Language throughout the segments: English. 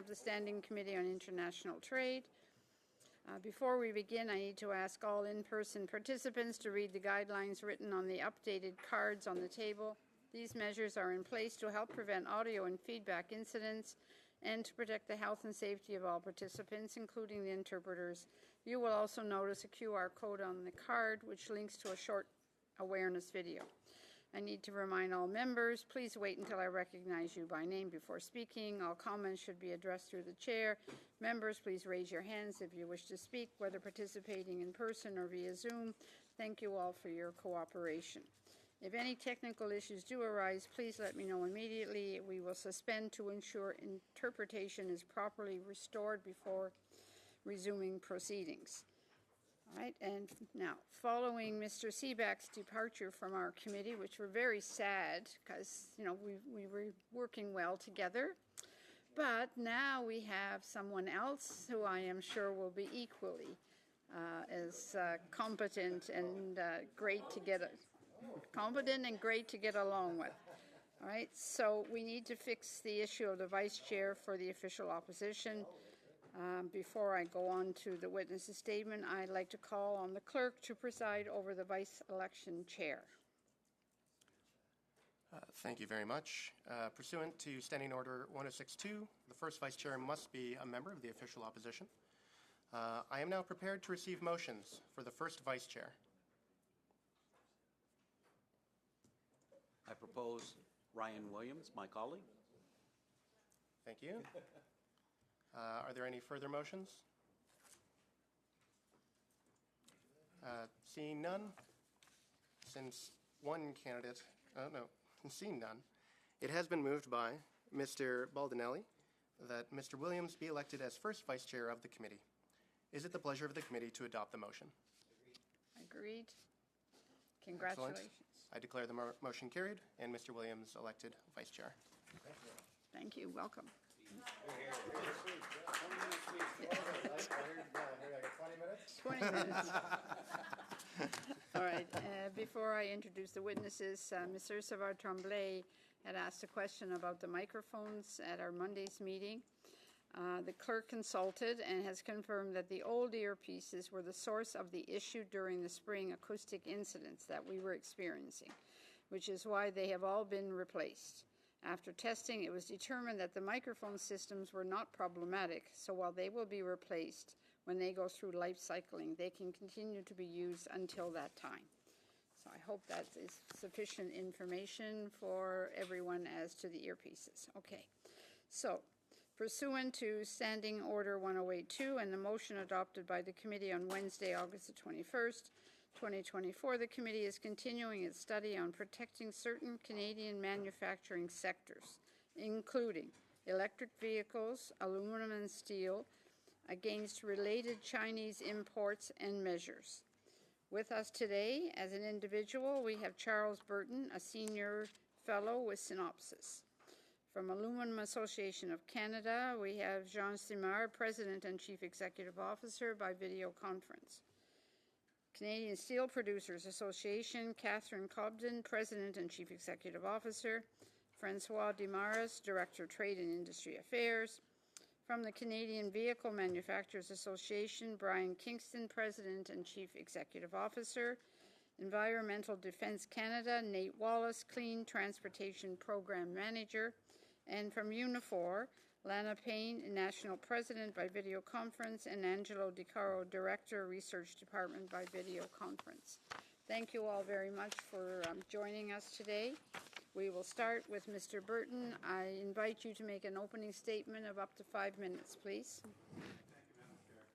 of the Standing Committee on International Trade. Before we begin, I need to ask all in-person participants to read the guidelines written on the updated cards on the table. These measures are in place to help prevent audio and feedback incidents and to protect the health and safety of all participants, including the interpreters. You will also notice a QR code on the card, which links to a short awareness video. I need to remind all members, please wait until I recognize you by name before speaking. All comments should be addressed through the chair. Members, please raise your hands if you wish to speak, whether participating in person or via Zoom. Thank you all for your cooperation. If any technical issues do arise, please let me know immediately. We will suspend to ensure interpretation is properly restored before resuming proceedings. All right, and now, following Mr. Seeback's departure from our committee, which we're very sad because, you know, we were working well together, but now we have someone else who I am sure will be equally as competent and great to get along with. All right, so we need to fix the issue of the vice chair for the official opposition. Before I go on to the witness's statement, I'd like to call on the clerk to preside over the vice election chair. Thank you very much. Pursuant to Standing Order 1062, the first vice chair must be a member of the official opposition. I am now prepared to receive motions for the first vice chair. I propose Ryan Williams, my colleague. Thank you. Are there any further motions? Seeing none, since one candidate, seeing none, it has been moved by Mr. Baldinelli that Mr. Williams be elected as first vice chair of the committee. Is it the pleasure of the committee to adopt the motion? Agreed. Congratulations. Excellent. I declare the motion carried and Mr. Williams elected vice chair. Thank you. Welcome. 20 minutes. All right. Before I introduce the witnesses, Ms. Ursula Tremblay had asked a question about the microphones at our Monday's meeting. The clerk consulted and has confirmed that the old earpieces were the source of the issue during the spring acoustic incidents that we were experiencing, which is why they have all been replaced. After testing, it was determined that the microphone systems were not problematic, so while they will be replaced when they go through life cycling, they can continue to be used until that time. So I hope that is sufficient information for everyone as to the earpieces. Okay, so pursuant to Standing Order 1082 and the motion adopted by the committee on Wednesday, August the 21st, 2024, the committee is continuing its study on protecting certain Canadian manufacturing sectors, including electric vehicles, aluminum and steel, against related Chinese imports and measures. With us today, as an individual, we have Charles Burton, a senior fellow with Synopsys. From Aluminum Association of Canada, we have Jean Simard, President and Chief Executive Officer by video conference. Canadian Steel Producers Association, Catherine Cobden, President and Chief Executive Officer. Francois Demaras, Director, Trade and Industry Affairs. From the Canadian Vehicle Manufacturers Association, Brian Kingston, President and Chief Executive Officer. Environmental Defence Canada, Nate Wallace, Clean Transportation Program Manager. And from Unifor, Lana Payne, National President by video conference, and Angelo Di Caro, Director, Research Department by video conference. Thank you all very much for joining us today. We will start with Mr. Burton. I invite you to make an opening statement of up to 5 minutes, please. Thank you, Madam Chair.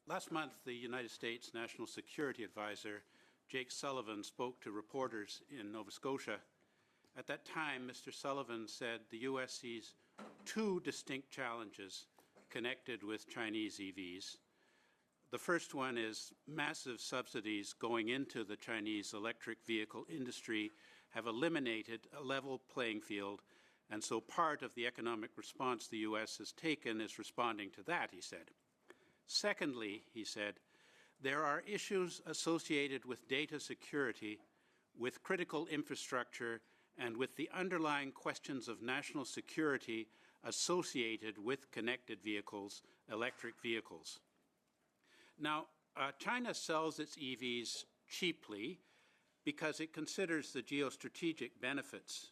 Last month, the United States National Security Advisor, Jake Sullivan, spoke to reporters in Nova Scotia. At that time, Mr. Sullivan said the U.S. sees two distinct challenges connected with Chinese EVs. The first one is massive subsidies going into the Chinese electric vehicle industry have eliminated a level playing field, and so part of the economic response the U.S. has taken is responding to that, he said. Secondly, he said, there are issues associated with data security, with critical infrastructure, and with the underlying questions of national security associated with connected vehicles, electric vehicles. Now, China sells its EVs cheaply because it considers the geostrategic benefits.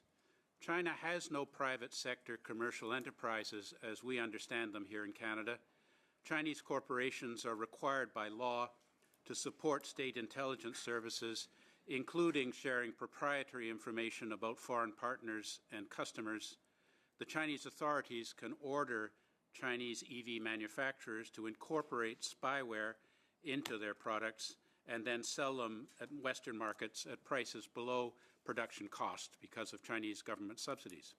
China has no private sector commercial enterprises as we understand them here in Canada. Chinese corporations are required by law to support state intelligence services, including sharing proprietary information about foreign partners and customers. The Chinese authorities can order Chinese EV manufacturers to incorporate spyware into their products and then sell them at Western markets at prices below production cost because of Chinese government subsidies.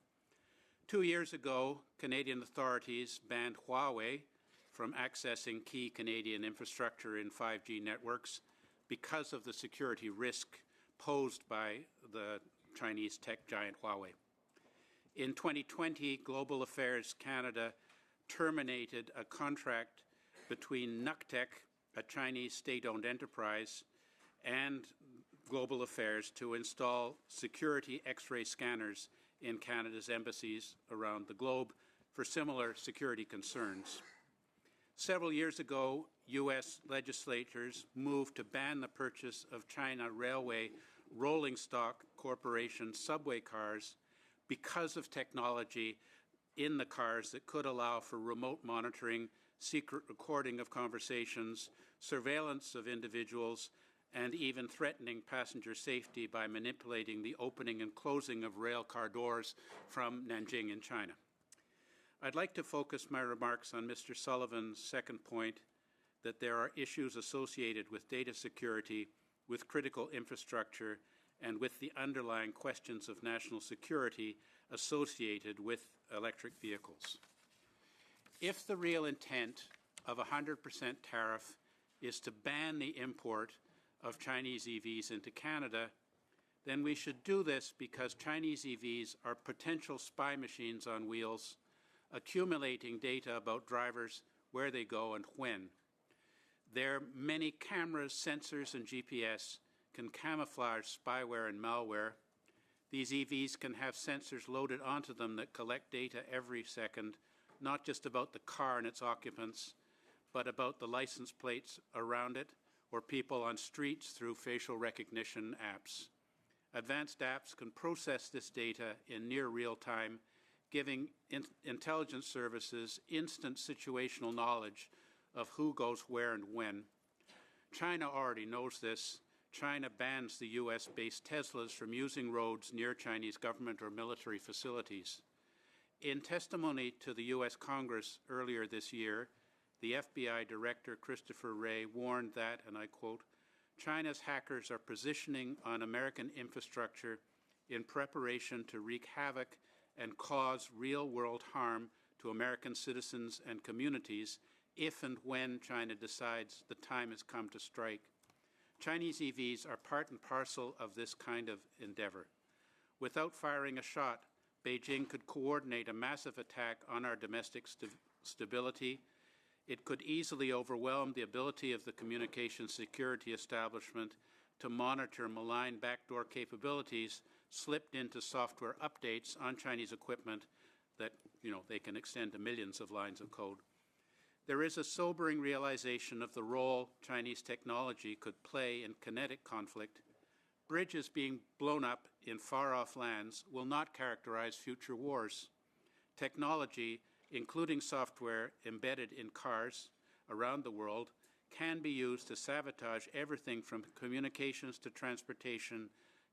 2 years ago, Canadian authorities banned Huawei from accessing key Canadian infrastructure in 5G networks because of the security risk posed by the Chinese tech giant Huawei. In 2020, Global Affairs Canada terminated a contract between NUCTEC, a Chinese state-owned enterprise, and Global Affairs to install security X-ray scanners in Canada's embassies around the globe for similar security concerns. Several years ago, U.S. legislators moved to ban the purchase of China Railway Rolling Stock Corporation subway cars because of technology in the cars that could allow for remote monitoring, secret recording of conversations, surveillance of individuals, and even threatening passenger safety by manipulating the opening and closing of rail car doors from Nanjing in China. I'd like to focus my remarks on Mr. Sullivan's second point, that there are issues associated with data security, with critical infrastructure, and with the underlying questions of national security associated with electric vehicles. If the real intent of a 100% tariff is to ban the import of Chinese EVs into Canada, then we should do this because Chinese EVs are potential spy machines on wheels, accumulating data about drivers, where they go and when. Their many cameras, sensors, and GPS can camouflage spyware and malware. These EVs can have sensors loaded onto them that collect data every second, not just about the car and its occupants, but about the license plates around it or people on streets through facial recognition apps. Advanced apps can process this data in near real time, giving intelligence services instant situational knowledge of who goes where and when. China already knows this. China bans the US-based Teslas from using roads near Chinese government or military facilities. In testimony to the US Congress earlier this year, the FBI Director Christopher Wray warned that, and I quote, "China's hackers are positioning on American infrastructure in preparation to wreak havoc and cause real-world harm to American citizens and communities if and when China decides the time has come to strike." Chinese EVs are part and parcel of this kind of endeavor. Without firing a shot, Beijing could coordinate a massive attack on our domestic stability. It could easily overwhelm the ability of the communications security establishment to monitor malign backdoor capabilities slipped into software updates on Chinese equipment that, they can extend to millions of lines of code. There is a sobering realization of the role Chinese technology could play in kinetic conflict. Bridges being blown up in far-off lands will not characterize future wars. Technology, including software embedded in cars around the world, can be used to sabotage everything from communications to transportation,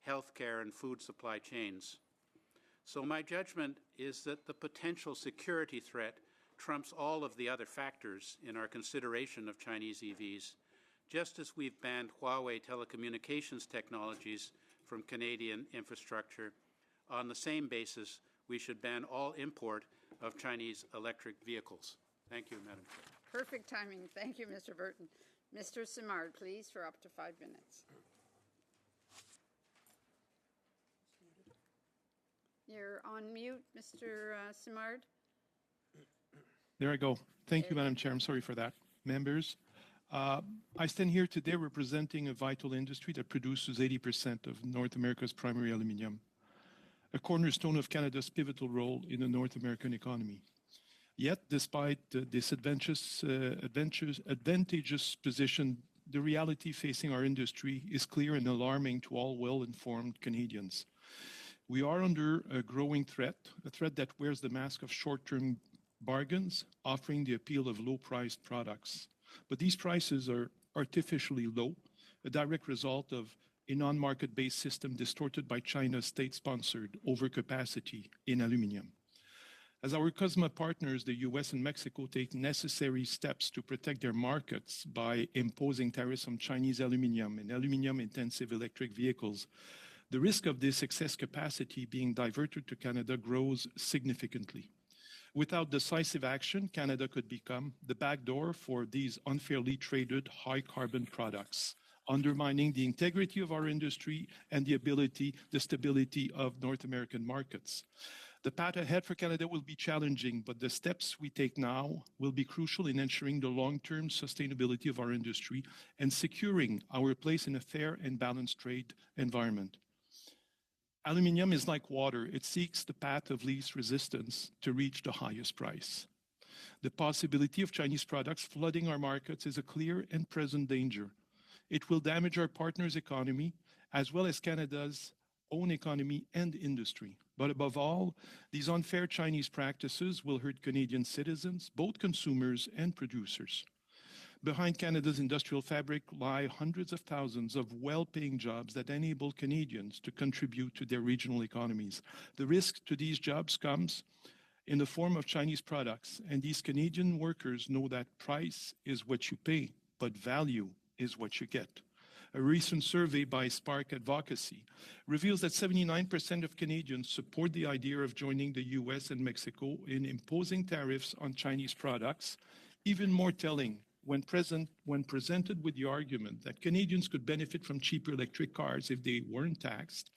healthcare, and food supply chains. So my judgment is that the potential security threat trumps all of the other factors in our consideration of Chinese EVs, just as we've banned Huawei telecommunications technologies from Canadian infrastructure. On the same basis, we should ban all import of Chinese electric vehicles. Thank you, Madam Chair. Perfect timing. Thank you, Mr. Burton. Mr. Simard, please, for up to 5 minutes. You're on mute, Mr. Simard. There I go. Thank you, Madam Chair. I'm sorry for that. Members, I stand here today representing a vital industry that produces 80% of North America's primary aluminum. a cornerstone of Canada's pivotal role in the North American economy. Yet, despite this advantageous position, the reality facing our industry is clear and alarming to all well-informed Canadians. We are under a growing threat, a threat that wears the mask of short-term bargains, offering the appeal of low-priced products. But these prices are artificially low, a direct result of a non-market-based system distorted by China's state-sponsored overcapacity in aluminum. As our CUSMA partners, the US and Mexico, take necessary steps to protect their markets by imposing tariffs on Chinese aluminum and aluminum-intensive electric vehicles, the risk of this excess capacity being diverted to Canada grows significantly. Without decisive action, Canada could become the backdoor for these unfairly traded high-carbon products, undermining the integrity of our industry and the stability of North American markets. The path ahead for Canada will be challenging, but the steps we take now will be crucial in ensuring the long-term sustainability of our industry and securing our place in a fair and balanced trade environment. Aluminium is like water. It seeks the path of least resistance to reach the highest price. The possibility of Chinese products flooding our markets is a clear and present danger. It will damage our partners' economy, as well as Canada's own economy and industry. But above all, these unfair Chinese practices will hurt Canadian citizens, both consumers and producers. Behind Canada's industrial fabric lie hundreds of thousands of well-paying jobs that enable Canadians to contribute to their regional economies. The risk to these jobs comes in the form of Chinese products, and these Canadian workers know that price is what you pay, but value is what you get. A recent survey by Spark Advocacy reveals that 79% of Canadians support the idea of joining the US and Mexico in imposing tariffs on Chinese products. Even more telling, when presented with the argument that Canadians could benefit from cheaper electric cars if they weren't taxed,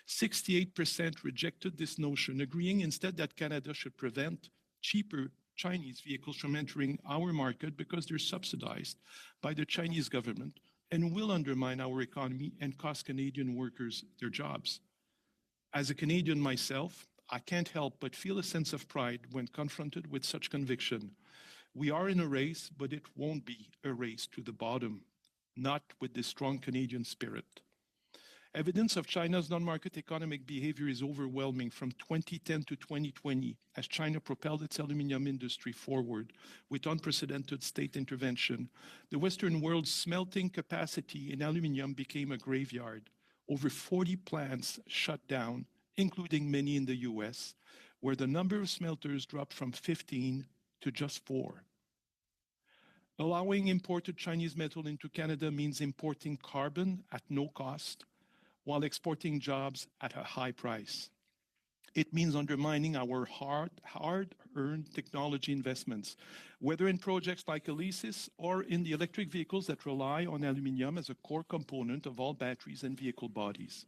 68% rejected this notion, agreeing instead that Canada should prevent cheaper Chinese vehicles from entering our market because they're subsidized by the Chinese government and will undermine our economy and cost Canadian workers their jobs. As a Canadian myself, I can't help but feel a sense of pride when confronted with such conviction. We are in a race, but it won't be a race to the bottom, not with this strong Canadian spirit. Evidence of China's non-market economic behavior is overwhelming from 2010 to 2020 as China propelled its aluminum industry forward with unprecedented state intervention. The Western world's smelting capacity in aluminum became a graveyard. Over 40 plants shut down, including many in the US, where the number of smelters dropped from 15 to just 4. Allowing imported Chinese metal into Canada means importing carbon at no cost, while exporting jobs at a high price. It means undermining our hard-earned technology investments, whether in projects like ELYSIS or in the electric vehicles that rely on aluminum as a core component of all batteries and vehicle bodies.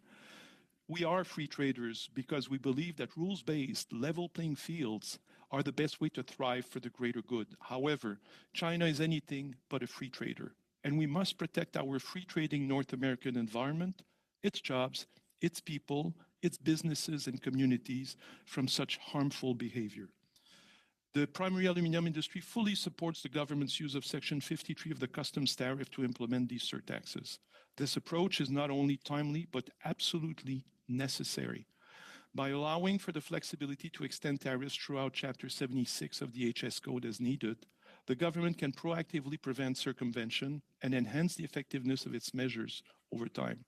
We are free traders because we believe that rules-based, level playing fields are the best way to thrive for the greater good. However, China is anything but a free trader, and we must protect our free trading North American environment, its jobs, its people, its businesses and communities from such harmful behavior. The primary aluminum industry fully supports the government's use of Section 53 of the customs tariff to implement these surtaxes. This approach is not only timely, but absolutely necessary. By allowing for the flexibility to extend tariffs throughout Chapter 76 of the HS Code as needed, the government can proactively prevent circumvention and enhance the effectiveness of its measures over time.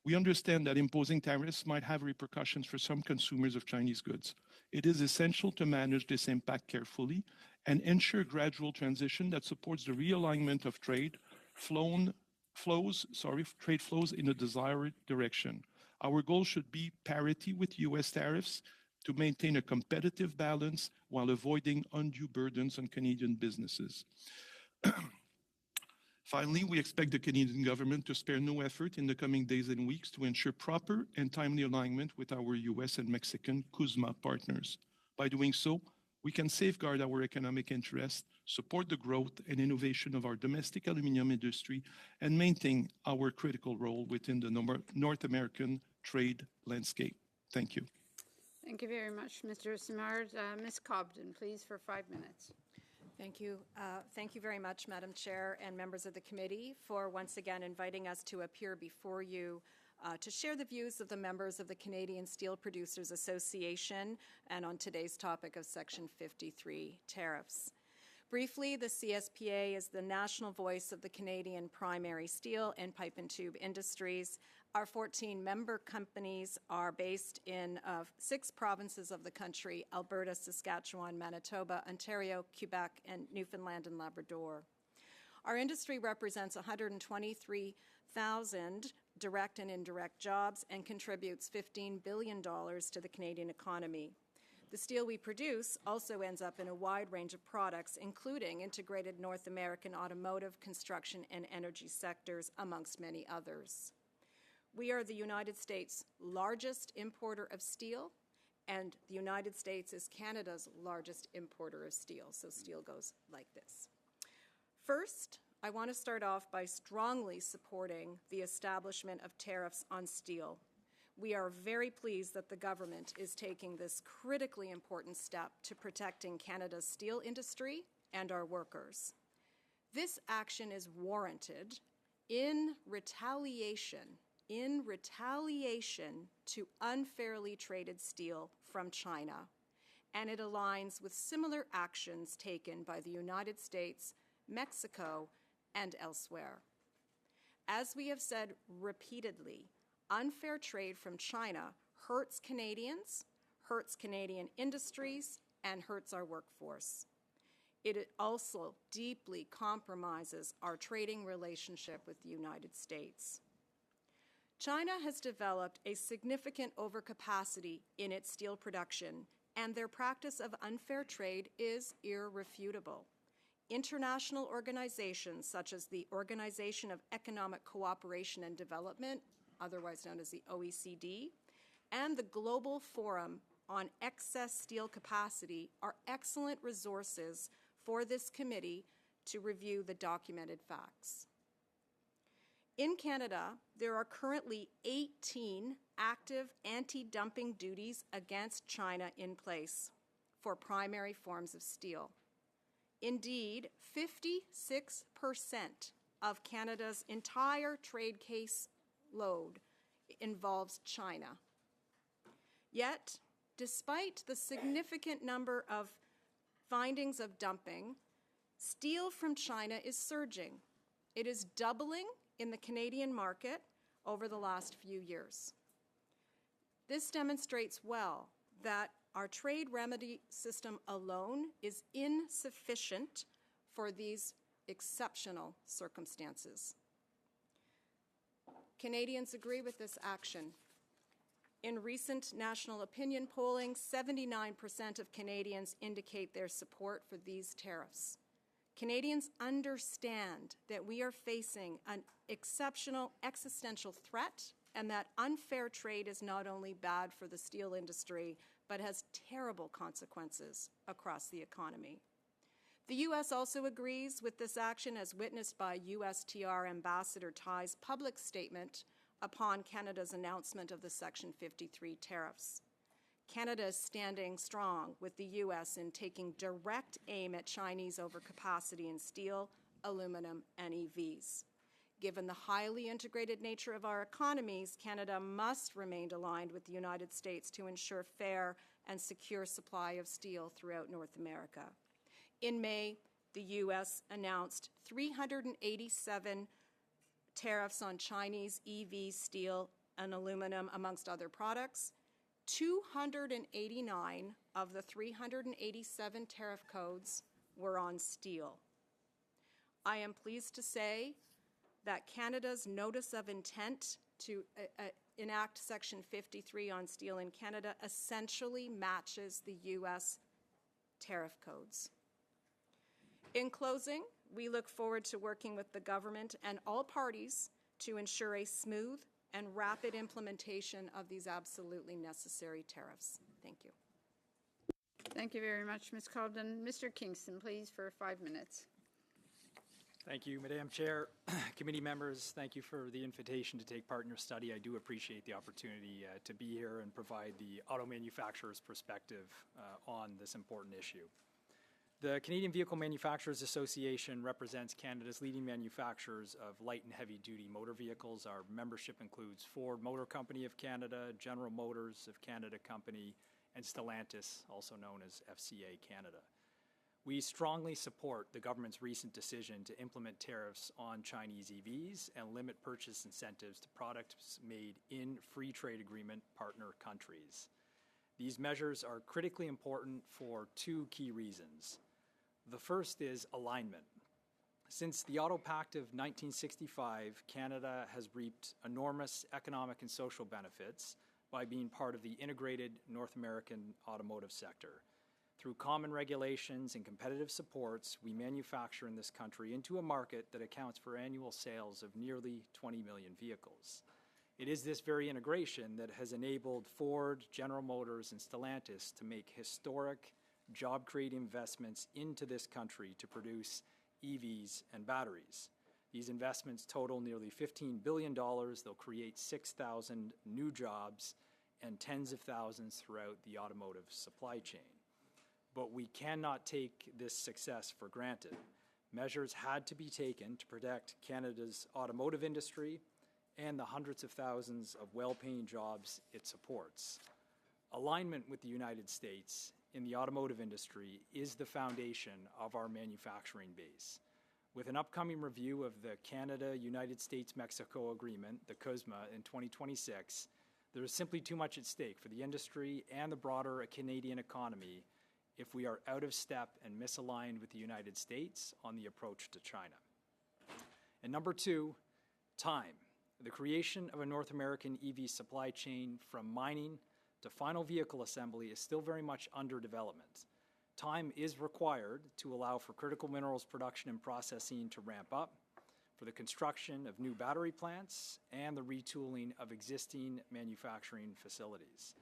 We understand that imposing tariffs might have repercussions for some consumers of Chinese goods. It is essential to manage this impact carefully and ensure gradual transition that supports the realignment of trade flows in a desired direction. Our goal should be parity with US tariffs to maintain a competitive balance while avoiding undue burdens on Canadian businesses. Finally, we expect the Canadian government to spare no effort in the coming days and weeks to ensure proper and timely alignment with our US and Mexican CUSMA partners. By doing so, we can safeguard our economic interests, support the growth and innovation of our domestic aluminum industry, and maintain our critical role within the North American trade landscape. Thank you. Thank you very much, Mr. Simard. Ms. Cobden, please, for 5 minutes. Thank you. Thank you very much, Madam Chair and members of the committee, for once again inviting us to appear before you to share the views of the members of the Canadian Steel Producers Association and on today's topic of Section 53 tariffs. Briefly, the CSPA is the national voice of the Canadian primary steel and pipe and tube industries. Our 14 member companies are based in 6 provinces of the country: Alberta, Saskatchewan, Manitoba, Ontario, Quebec, and Newfoundland and Labrador. Our industry represents 123,000 direct and indirect jobs and contributes $15 billion to the Canadian economy. The steel we produce also ends up in a wide range of products, including integrated North American automotive, construction, and energy sectors, amongst many others. We are the United States' largest importer of steel, and the United States is Canada's largest importer of steel, so steel goes like this. First, I want to start off by strongly supporting the establishment of tariffs on steel. We are very pleased that the government is taking this critically important step to protecting Canada's steel industry and our workers. This action is warranted in retaliation to unfairly traded steel from China, and it aligns with similar actions taken by the United States, Mexico, and elsewhere. As we have said repeatedly, unfair trade from China hurts Canadians, hurts Canadian industries, and hurts our workforce. It also deeply compromises our trading relationship with the United States. China has developed a significant overcapacity in its steel production, and their practice of unfair trade is irrefutable. International organizations such as the Organization of Economic Cooperation and Development, otherwise known as the OECD, and the Global Forum on Excess Steel Capacity are excellent resources for this committee to review the documented facts. In Canada, there are currently 18 active anti-dumping duties against China in place for primary forms of steel. Indeed, 56% of Canada's entire trade case load involves China. Yet, despite the significant number of findings of dumping, steel from China is surging. It is doubling in the Canadian market over the last few years. This demonstrates well that our trade remedy system alone is insufficient for these exceptional circumstances. Canadians agree with this action. In recent national opinion polling, 79% of Canadians indicate their support for these tariffs. Canadians understand that we are facing an exceptional existential threat and that unfair trade is not only bad for the steel industry, but has terrible consequences across the economy. The U.S. also agrees with this action, as witnessed by USTR Ambassador Tai's public statement upon Canada's announcement of the Section 53 tariffs. Canada is standing strong with the U.S. in taking direct aim at Chinese overcapacity in steel, aluminum, and EVs. Given the highly integrated nature of our economies, Canada must remain aligned with the United States to ensure fair and secure supply of steel throughout North America. In May, the U.S. announced 387 tariffs on Chinese EV steel and aluminum, amongst other products. 289 of the 387 tariff codes were on steel. I am pleased to say that Canada's notice of intent to enact Section 53 on steel in Canada essentially matches the U.S. tariff codes. In closing, we look forward to working with the government and all parties to ensure a smooth and rapid implementation of these absolutely necessary tariffs. Thank you. Thank you very much, Ms. Cobden. Mr. Kingston, please, for 5 minutes. Thank you, Madam Chair. Committee members, thank you for the invitation to take part in your study. I do appreciate the opportunity to be here and provide the auto manufacturer's perspective on this important issue. The Canadian Vehicle Manufacturers Association represents Canada's leading manufacturers of light and heavy-duty motor vehicles. Our membership includes Ford Motor Company of Canada, General Motors of Canada Company, and Stellantis, also known as FCA Canada. We strongly support the government's recent decision to implement tariffs on Chinese EVs and limit purchase incentives to products made in free trade agreement partner countries. These measures are critically important for two key reasons. The first is alignment. Since the Auto Pact of 1965, Canada has reaped enormous economic and social benefits by being part of the integrated North American automotive sector. Through common regulations and competitive supports, we manufacture in this country into a market that accounts for annual sales of nearly 20 million vehicles. It is this very integration that has enabled Ford, General Motors, and Stellantis to make historic, job-creating investments into this country to produce EVs and batteries. These investments total nearly $15 billion. They'll create 6,000 new jobs and tens of thousands throughout the automotive supply chain. But we cannot take this success for granted. Measures had to be taken to protect Canada's automotive industry and the hundreds of thousands of well-paying jobs it supports. Alignment with the United States in the automotive industry is the foundation of our manufacturing base. With an upcoming review of the Canada-United States-Mexico Agreement, the CUSMA, in 2026, there is simply too much at stake for the industry and the broader Canadian economy if we are out of step and misaligned with the United States on the approach to China. And number two, time. The creation of a North American EV supply chain from mining to final vehicle assembly is still very much under development. Time is required to allow for critical minerals production and processing to ramp up, for the construction of new battery plants, and the retooling of existing manufacturing facilities.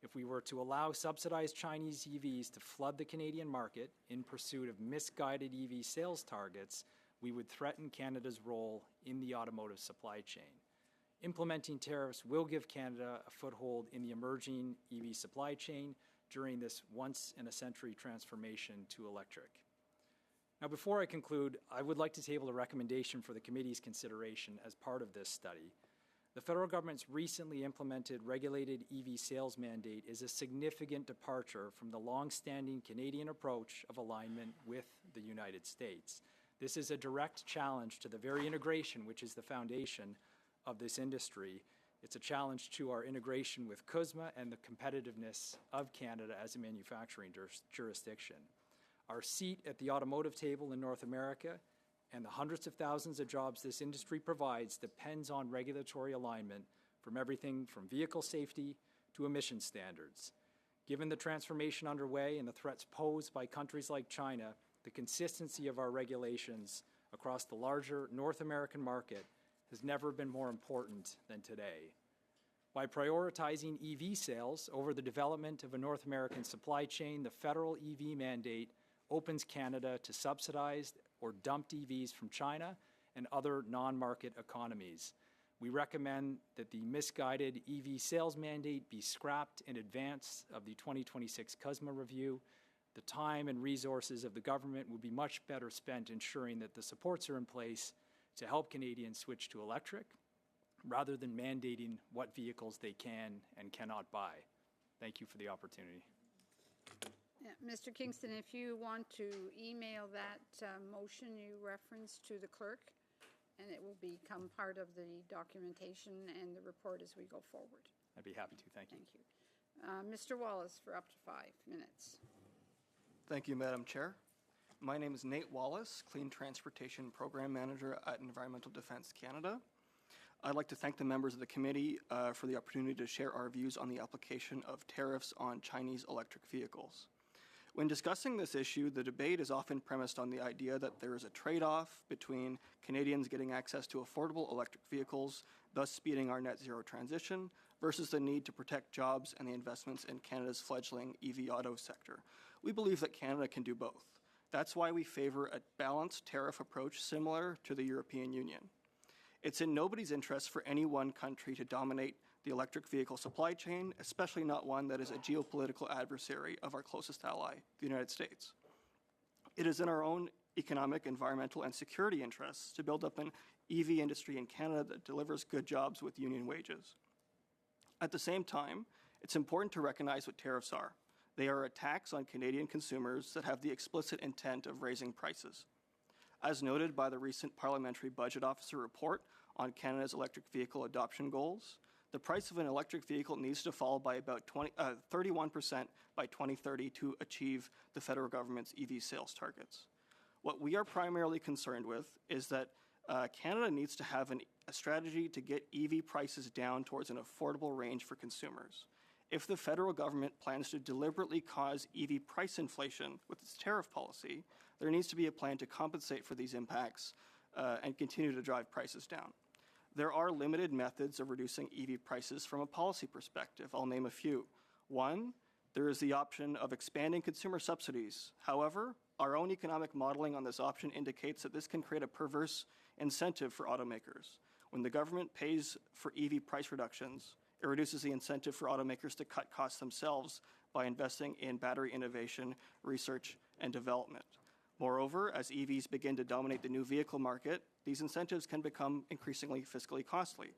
If we were to allow subsidized Chinese EVs to flood the Canadian market in pursuit of misguided EV sales targets, we would threaten Canada's role in the automotive supply chain. Implementing tariffs will give Canada a foothold in the emerging EV supply chain during this once-in-a-century transformation to electric. Now, before I conclude, I would like to table a recommendation for the committee's consideration as part of this study. The federal government's recently implemented regulated EV sales mandate is a significant departure from the long-standing Canadian approach of alignment with the United States. This is a direct challenge to the very integration which is the foundation of this industry. It's a challenge to our integration with CUSMA and the competitiveness of Canada as a manufacturing jurisdiction. Our seat at the automotive table in North America and the hundreds of thousands of jobs this industry provides depends on regulatory alignment from everything from vehicle safety to emission standards. Given the transformation underway and the threats posed by countries like China, the consistency of our regulations across the larger North American market has never been more important than today. By prioritizing EV sales over the development of a North American supply chain, the federal EV mandate opens Canada to subsidized or dumped EVs from China and other non-market economies. We recommend that the misguided EV sales mandate be scrapped in advance of the 2026 CUSMA review. The time and resources of the government would be much better spent ensuring that the supports are in place to help Canadians switch to electric, rather than mandating what vehicles they can and cannot buy. Thank you for the opportunity. Yeah, Mr. Kingston, if you want to email that motion you referenced to the clerk, and it will become part of the documentation and the report as we go forward. I'd be happy to. Thank you. Thank you. Mr. Wallace for up to 5 minutes. Thank you, Madam Chair. My name is Nate Wallace, Clean Transportation Program Manager at Environmental Defence Canada. I'd like to thank the members of the committee for the opportunity to share our views on the application of tariffs on Chinese electric vehicles. When discussing this issue, the debate is often premised on the idea that there is a trade-off between Canadians getting access to affordable electric vehicles, thus speeding our net zero transition, versus the need to protect jobs and the investments in Canada's fledgling EV auto sector. We believe that Canada can do both. That's why we favor a balanced tariff approach similar to the European Union. It's in nobody's interest for any one country to dominate the electric vehicle supply chain, especially not one that is a geopolitical adversary of our closest ally, the United States. It is in our own economic, environmental, and security interests to build up an EV industry in Canada that delivers good jobs with union wages. At the same time, it's important to recognize what tariffs are. They are a tax on Canadian consumers that have the explicit intent of raising prices. As noted by the recent Parliamentary Budget Officer report on Canada's electric vehicle adoption goals, the price of an electric vehicle needs to fall by about 31% by 2030 to achieve the federal government's EV sales targets. What we are primarily concerned with is that Canada needs to have a strategy to get EV prices down towards an affordable range for consumers. If the federal government plans to deliberately cause EV price inflation with its tariff policy, there needs to be a plan to compensate for these impacts and continue to drive prices down. There are limited methods of reducing EV prices from a policy perspective. I'll name a few. One, there is the option of expanding consumer subsidies. However, our own economic modeling on this option indicates that this can create a perverse incentive for automakers. When the government pays for EV price reductions, it reduces the incentive for automakers to cut costs themselves by investing in battery innovation, research, and development. Moreover, as EVs begin to dominate the new vehicle market, these incentives can become increasingly fiscally costly.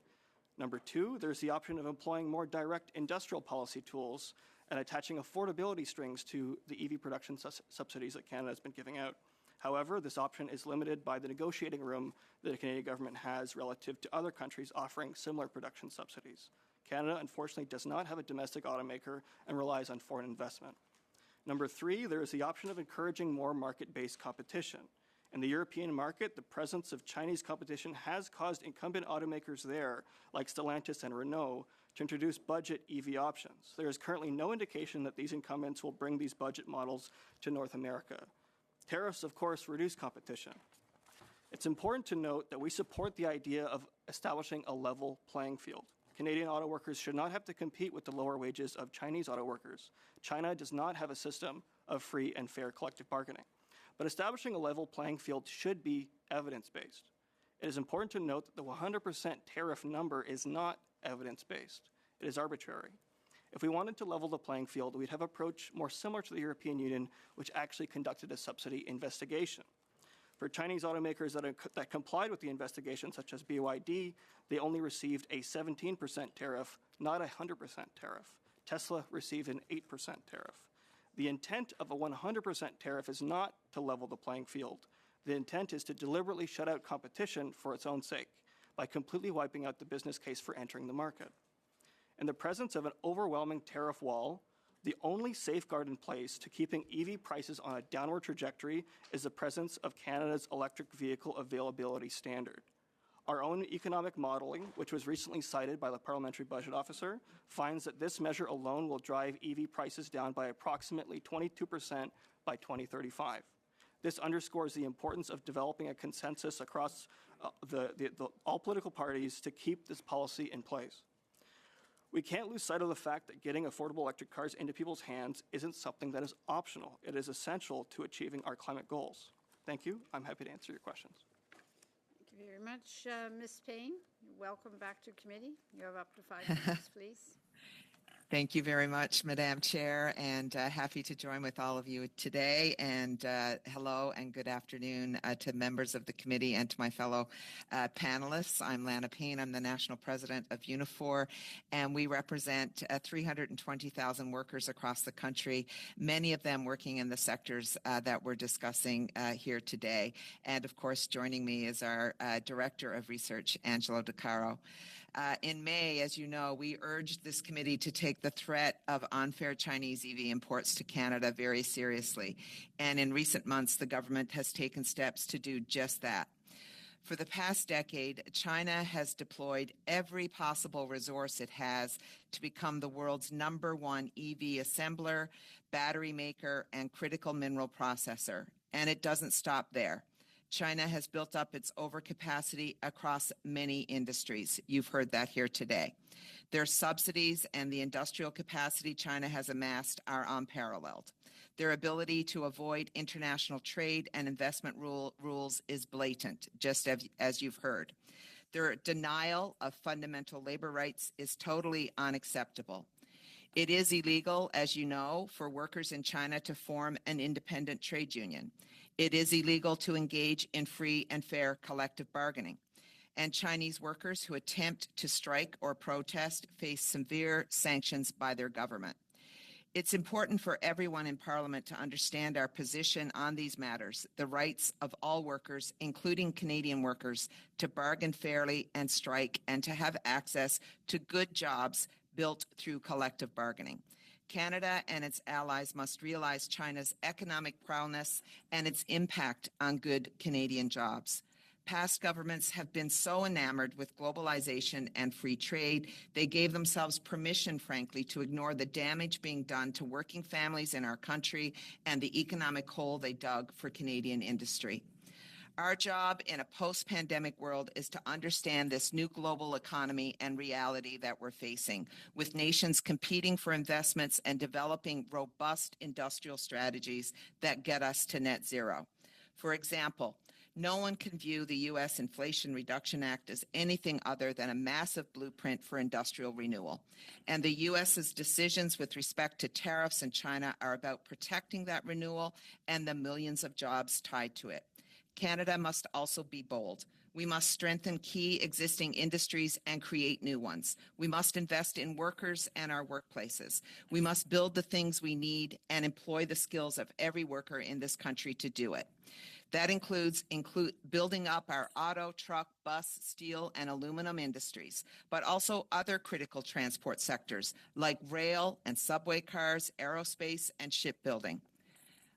Number two, there's the option of employing more direct industrial policy tools and attaching affordability strings to the EV production subsidies that Canada has been giving out. However, this option is limited by the negotiating room that the Canadian government has relative to other countries offering similar production subsidies. Canada, unfortunately, does not have a domestic automaker and relies on foreign investment. Number three, there is the option of encouraging more market-based competition. In the European market, the presence of Chinese competition has caused incumbent automakers there, like Stellantis and Renault, to introduce budget EV options. There is currently no indication that these incumbents will bring these budget models to North America. Tariffs, of course, reduce competition. It's important to note that we support the idea of establishing a level playing field. Canadian auto workers should not have to compete with the lower wages of Chinese auto workers. China does not have a system of free and fair collective bargaining. But establishing a level playing field should be evidence-based. It is important to note that the 100% tariff number is not evidence-based. It is arbitrary. If we wanted to level the playing field, we'd have an approach more similar to the European Union, which actually conducted a subsidy investigation. For Chinese automakers that complied with the investigation, such as BYD, they only received a 17% tariff, not a 100% tariff. Tesla received an 8% tariff. The intent of a 100% tariff is not to level the playing field. The intent is to deliberately shut out competition for its own sake by completely wiping out the business case for entering the market. In the presence of an overwhelming tariff wall, the only safeguard in place to keeping EV prices on a downward trajectory is the presence of Canada's electric vehicle availability standard. Our own economic modeling, which was recently cited by the Parliamentary Budget Officer, finds that this measure alone will drive EV prices down by approximately 22% by 2035. This underscores the importance of developing a consensus across all political parties to keep this policy in place. We can't lose sight of the fact that getting affordable electric cars into people's hands isn't something that is optional. It is essential to achieving our climate goals. Thank you. I'm happy to answer your questions. Thank you very much. Ms. Payne, welcome back to committee. You have up to 5 minutes, please. Thank you very much, Madam Chair, and happy to join with all of you today. And hello and good afternoon to members of the committee and to my fellow panelists. I'm Lana Payne. I'm the National President of Unifor, and we represent 320,000 workers across the country, many of them working in the sectors that we're discussing here today. And of course, joining me is our Director of Research, Angelo De Caro. In May, as you know, we urged this committee to take the threat of unfair Chinese EV imports to Canada very seriously. And in recent months, the government has taken steps to do just that. For the past decade, China has deployed every possible resource it has to become the world's #1 EV assembler, battery maker, and critical mineral processor. And it doesn't stop there. China has built up its overcapacity across many industries. You've heard that here today. Their subsidies and the industrial capacity China has amassed are unparalleled. Their ability to avoid international trade and investment rules is blatant, just as you've heard. Their denial of fundamental labor rights is totally unacceptable. It is illegal, as you know, for workers in China to form an independent trade union. It is illegal to engage in free and fair collective bargaining. And Chinese workers who attempt to strike or protest face severe sanctions by their government. It's important for everyone in Parliament to understand our position on these matters, the rights of all workers, including Canadian workers, to bargain fairly and strike and to have access to good jobs built through collective bargaining. Canada and its allies must realize China's economic prowess and its impact on good Canadian jobs. Past governments have been so enamored with globalization and free trade, they gave themselves permission, frankly, to ignore the damage being done to working families in our country and the economic hole they dug for Canadian industry. Our job in a post-pandemic world is to understand this new global economy and reality that we're facing, with nations competing for investments and developing robust industrial strategies that get us to net zero. For example, no one can view the U.S. Inflation Reduction Act as anything other than a massive blueprint for industrial renewal. And the U.S.'s decisions with respect to tariffs in China are about protecting that renewal and the millions of jobs tied to it. Canada must also be bold. We must strengthen key existing industries and create new ones. We must invest in workers and our workplaces. We must build the things we need and employ the skills of every worker in this country to do it. That includes building up our auto, truck, bus, steel, and aluminum industries, but also other critical transport sectors like rail and subway cars, aerospace, and shipbuilding.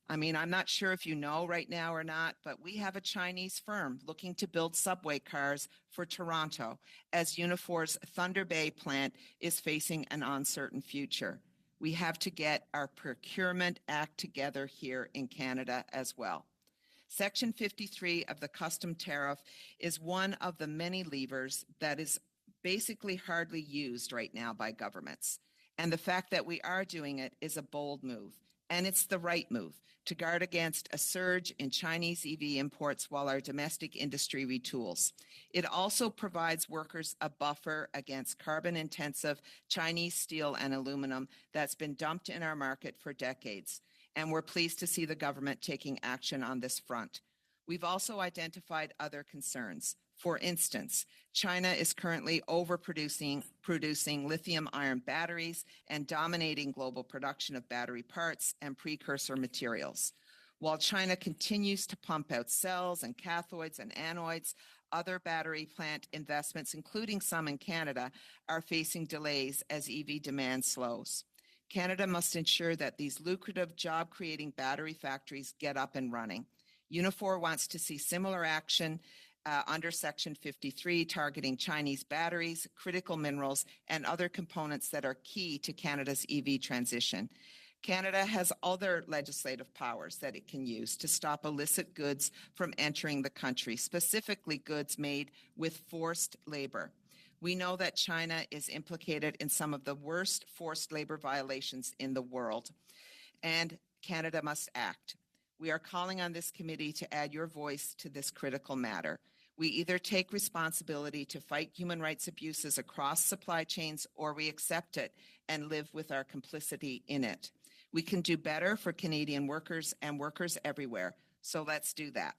I mean, I'm not sure if you know right now or not, but we have a Chinese firm looking to build subway cars for Toronto as Unifor's Thunder Bay plant is facing an uncertain future. We have to get our procurement act together here in Canada as well. Section 53 of the custom tariff is one of the many levers that is basically hardly used right now by governments. And the fact that we are doing it is a bold move. And it's the right move to guard against a surge in Chinese EV imports while our domestic industry retools. It also provides workers a buffer against carbon-intensive Chinese steel and aluminum that's been dumped in our market for decades. And we're pleased to see the government taking action on this front. We've also identified other concerns. For instance, China is currently producing lithium-ion batteries and dominating global production of battery parts and precursor materials. While China continues to pump out cells and cathodes and anodes, other battery plant investments, including some in Canada, are facing delays as EV demand slows. Canada must ensure that these lucrative job-creating battery factories get up and running. Unifor wants to see similar action under Section 53, targeting Chinese batteries, critical minerals, and other components that are key to Canada's EV transition. Canada has other legislative powers that it can use to stop illicit goods from entering the country, specifically goods made with forced labor. We know that China is implicated in some of the worst forced labor violations in the world, and Canada must act. We are calling on this committee to add your voice to this critical matter. We either take responsibility to fight human rights abuses across supply chains, or we accept it and live with our complicity in it. We can do better for Canadian workers and workers everywhere, so let's do that.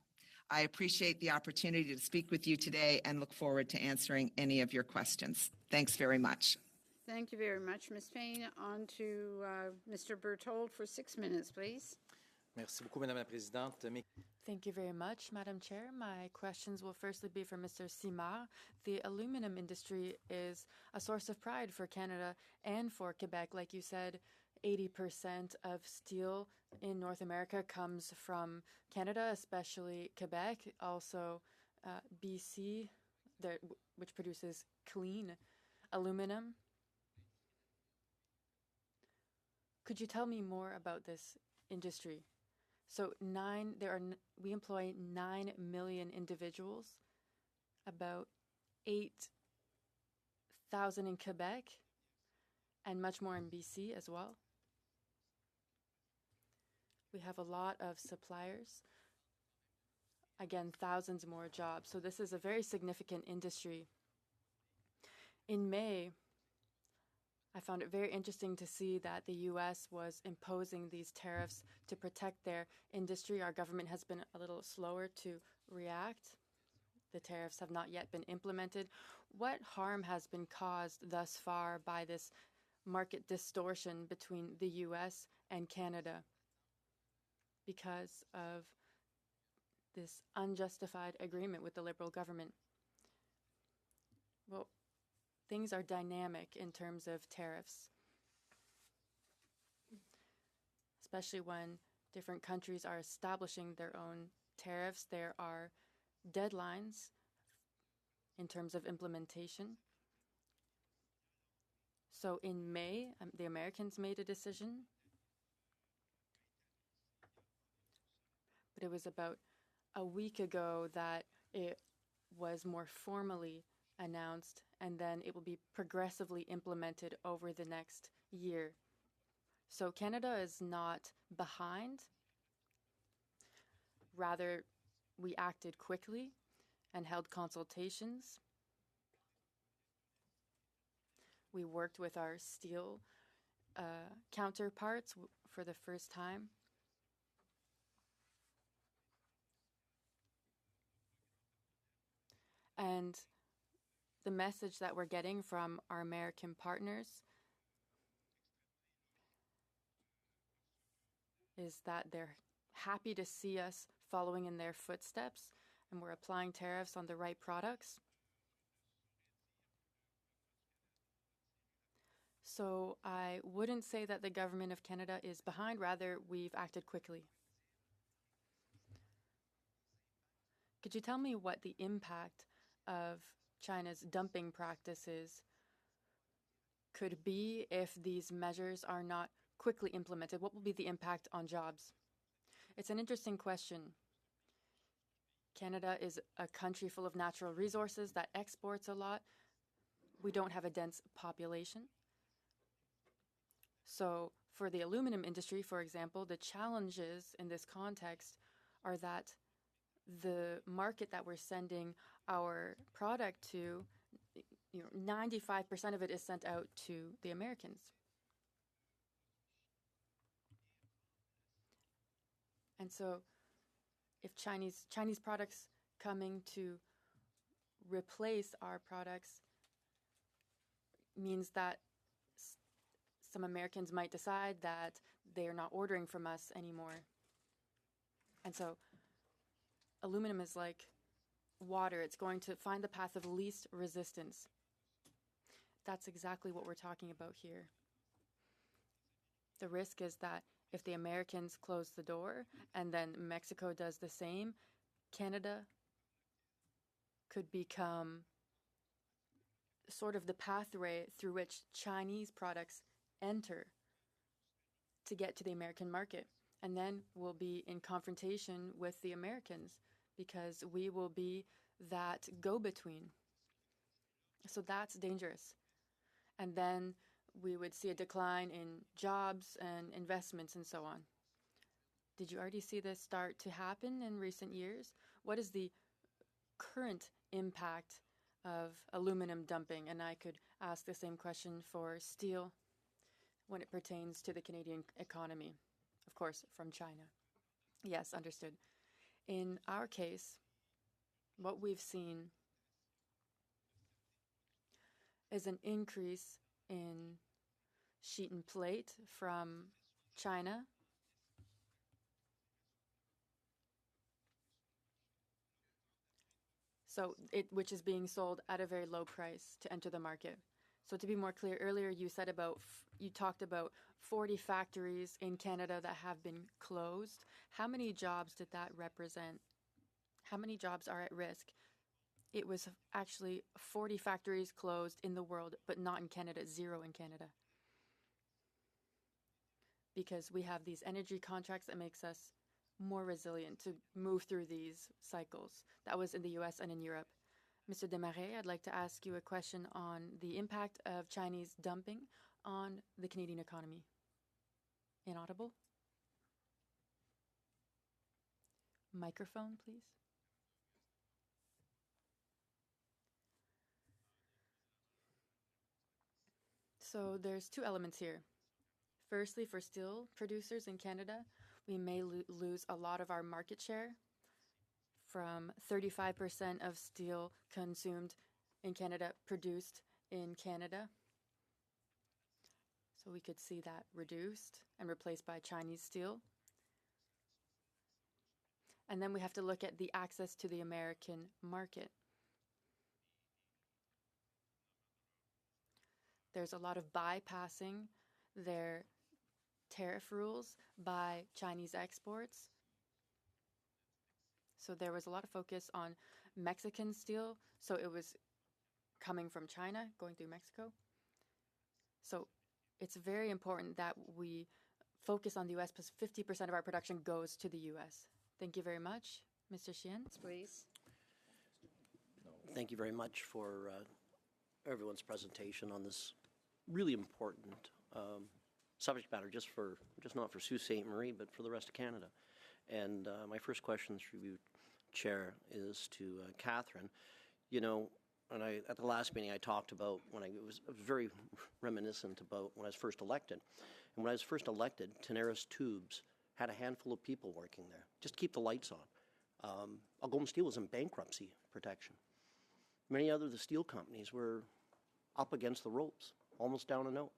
I appreciate the opportunity to speak with you today and look forward to answering any of your questions. Thanks very much. Thank you very much, Ms. Payne. On to Mr. Berthold for 6 minutes, please. Merci beaucoup, Madame la Présidente. Thank you very much, Madam Chair. My questions will firstly be for Mr. Simard. The aluminum industry is a source of pride for Canada and for Quebec. Like you said, 80% of steel in North America comes from Canada, especially Quebec, also BC, which produces clean aluminum. Could you tell me more about this industry? So we employ 9 million individuals, about 8,000 in Quebec, and much more in BC as well. We have a lot of suppliers. Again, thousands more jobs. So this is a very significant industry. In May, I found it very interesting to see that the U.S. was imposing these tariffs to protect their industry. Our government has been a little slower to react. The tariffs have not yet been implemented. What harm has been caused thus far by this market distortion between the U.S. and Canada because of this unjustified agreement with the Liberal government? Well, things are dynamic in terms of tariffs, especially when different countries are establishing their own tariffs. There are deadlines in terms of implementation. So in May, the Americans made a decision, but it was about a week ago that it was more formally announced, and then it will be progressively implemented over the next year. So Canada is not behind. Rather, we acted quickly and held consultations. We worked with our steel counterparts for the first time. And the message that we're getting from our American partners is that they're happy to see us following in their footsteps, and we're applying tariffs on the right products. So I wouldn't say that the government of Canada is behind, rather we've acted quickly. Could you tell me what the impact of China's dumping practices could be if these measures are not quickly implemented? What will be the impact on jobs? It's an interesting question. Canada is a country full of natural resources that exports a lot. We don't have a dense population. So for the aluminum industry, for example, the challenges in this context are that the market that we're sending our product to, 95% of it is sent out to the Americans. And so if Chinese products coming to replace our products means that some Americans might decide that they're not ordering from us anymore. And so aluminum is like water. It's going to find the path of least resistance. That's exactly what we're talking about here. The risk is that if the Americans close the door and then Mexico does the same, Canada could become sort of the pathway through which Chinese products enter to get to the American market. And then we'll be in confrontation with the Americans because we will be that go-between. So that's dangerous. And then we would see a decline in jobs and investments and so on. Did you already see this start to happen in recent years? What is the current impact of aluminum dumping? And I could ask the same question for steel when it pertains to the Canadian economy, of course, from China. Yes, understood. In our case, what we've seen is an increase in sheet and plate from China. So which is being sold at a very low price to enter the market. So to be more clear, earlier you talked about 40 factories in Canada that have been closed. How many jobs did that represent? How many jobs are at risk? It was actually 40 factories closed in the world, but not in Canada, 0 in Canada. Because we have these energy contracts that makes us more resilient to move through these cycles. That was in the US and in Europe. Mr. Desmarais, I'd like to ask you a question on the impact of Chinese dumping on the Canadian economy. Inaudible? Microphone, please. So there's two elements here. Firstly, for steel producers in Canada, we may lose a lot of our market share from 35% of steel consumed in Canada produced in Canada. So we could see that reduced and replaced by Chinese steel. And then we have to look at the access to the American market. There's a lot of bypassing their tariff rules by Chinese exports. So there was a lot of focus on Mexican steel. So it was coming from China, going through Mexico. So it's very important that we focus on the U.S. because 50% of our production goes to the U.S. Thank you very much. Mr. Sheehan, please. Thank you very much for everyone's presentation on this really important subject matter, just not for Sault Ste. Marie, but for the rest of Canada. And my first question through you, Chair, is to Catherine. You know, and at the last meeting I talked about when I was very reminiscent about when I was first elected. And when I was first elected, Tenaris Tubes had a handful of people working there, just to keep the lights on. Algoma Steel was in bankruptcy protection. Many other of the steel companies were up against the ropes, almost down and out.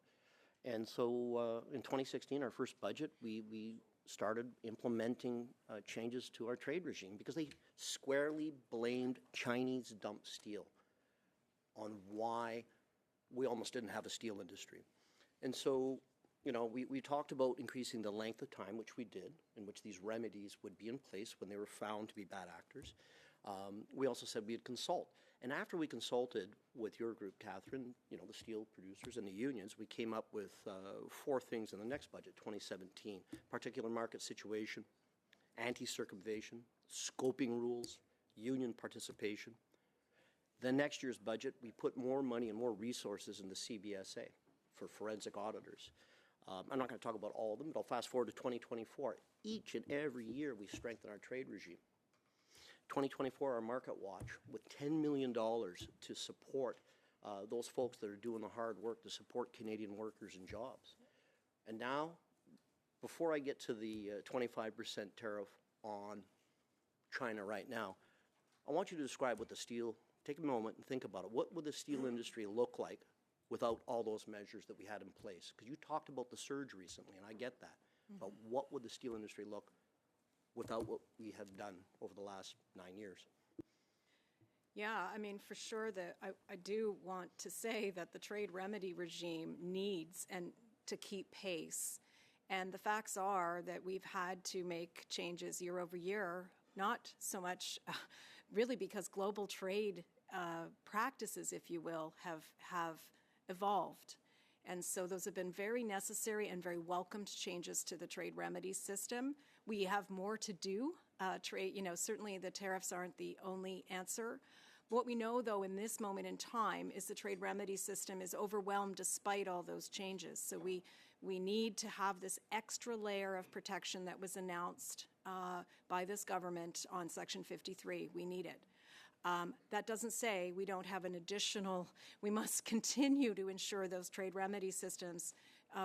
And so in 2016, our first budget, we started implementing changes to our trade regime because they squarely blamed Chinese dumped steel on why we almost didn't have a steel industry. And so, you know, we talked about increasing the length of time, which we did, in which these remedies would be in place when they were found to be bad actors. We also said we'd consult. And after we consulted with your group, Catherine, you know, the steel producers and the unions, we came up with 4 things in the next budget, 2017. Particular market situation, anti-circumvention, scoping rules, union participation. The next year's budget, we put more money and more resources in the CBSA for forensic auditors. I'm not going to talk about all of them, but I'll fast forward to 2024. Each and every year, we strengthen our trade regime. 2024, our Market Watch, with $10 million to support those folks that are doing the hard work to support Canadian workers and jobs. And now, before I get to the 25% tariff on China right now, I want you to describe what the steel, take a moment and think about it. What would the steel industry look like without all those measures that we had in place? Because you talked about the surge recently, and I get that. But what would the steel industry look without what we have done over the last 9 years? Yeah, I mean, for sure that I do want to say that the trade remedy regime needs and to keep pace. And the facts are that we've had to make changes year over year, not so much really because global trade practices, if you will, have evolved. And so those have been very necessary and very welcomed changes to the trade remedy system. We have more to do. Certainly the tariffs aren't the only answer. What we know, though, in this moment in time is the trade remedy system is overwhelmed despite all those changes. So we need to have this extra layer of protection that was announced by this government on Section 53. We need it. That doesn't say we don't have an additional, we must continue to ensure those trade remedy systems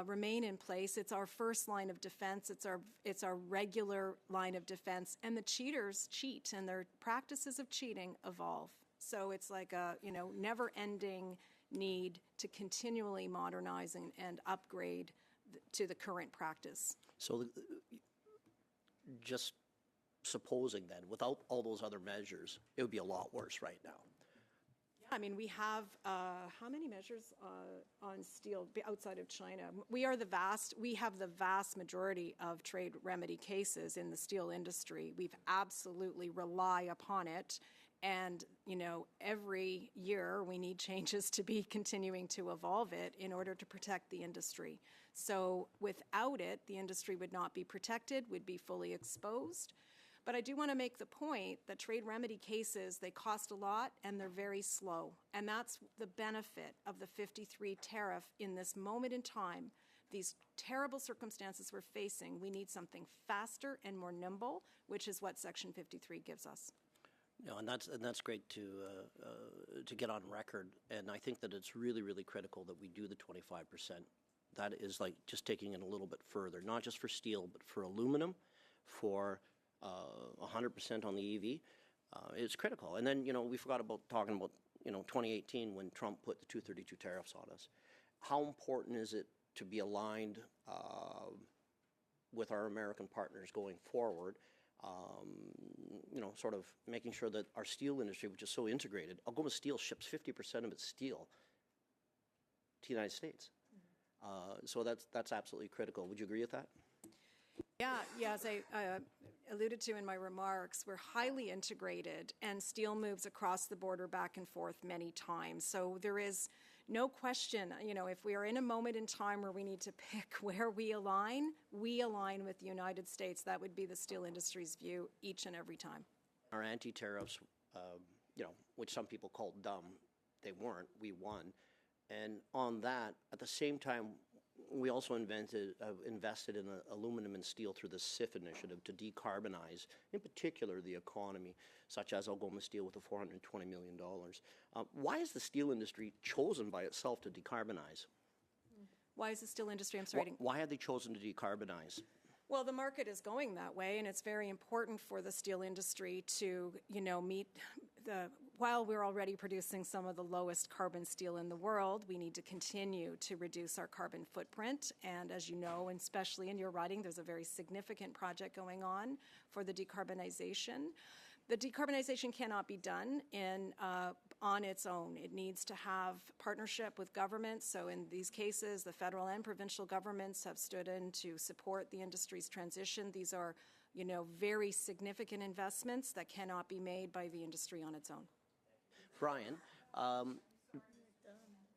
remain in place. It's our first line of defense. It's our regular line of defense. And the cheaters cheat, and their practices of cheating evolve. So it's like a never-ending need to continually modernize and upgrade to the current practice. So just supposing then, without all those other measures, it would be a lot worse right now. Yeah, I mean, we have how many measures on steel outside of China? We have the vast majority of trade remedy cases in the steel industry. We've absolutely rely upon it. And, every year we need changes to be continuing to evolve it in order to protect the industry. So without it, the industry would not be protected, would be fully exposed. But I do want to make the point that trade remedy cases, they cost a lot and they're very slow. And that's the benefit of the 53 tariff in this moment in time. These terrible circumstances we're facing, we need something faster and more nimble, which is what Section 53 gives us. No, and that's great to get on record. And I think that it's really, really critical that we do the 25%. That is like just taking it a little bit further, not just for steel, but for aluminum, for 100% on the EV. It's critical. And then, we forgot about talking about, 2018 when Trump put the 232 tariffs on us. How important is it to be aligned with our American partners going forward? Sort of making sure that our steel industry, which is so integrated, Algoma Steel ships 50% of its steel to the United States. So that's absolutely critical. Would you agree with that? Yeah, as I alluded to in my remarks, we're highly integrated, and steel moves across the border back and forth many times. So there is no question, if we are in a moment in time where we need to pick where we align with the United States. That would be the steel industry's view each and every time. Our anti-tariffs, which some people called dumb, they weren't. We won. And on that, at the same time, we also invested in aluminum and steel through the CIIT initiative to decarbonize, in particular, the economy, such as Algoma Steel with the $420 million. Why is the steel industry chosen by itself to decarbonize? Why is the steel industry, I'm sorry. Why have they chosen to decarbonize? Well, the market is going that way, and it's very important for the steel industry to, meet while we're already producing some of the lowest carbon steel in the world, we need to continue to reduce our carbon footprint. And as you know, and especially in your writing, there's a very significant project going on for the decarbonization. The decarbonization cannot be done on its own. It needs to have partnership with governments. So in these cases, the federal and provincial governments have stood in to support the industry's transition. These are, very significant investments that cannot be made by the industry on its own. Brian,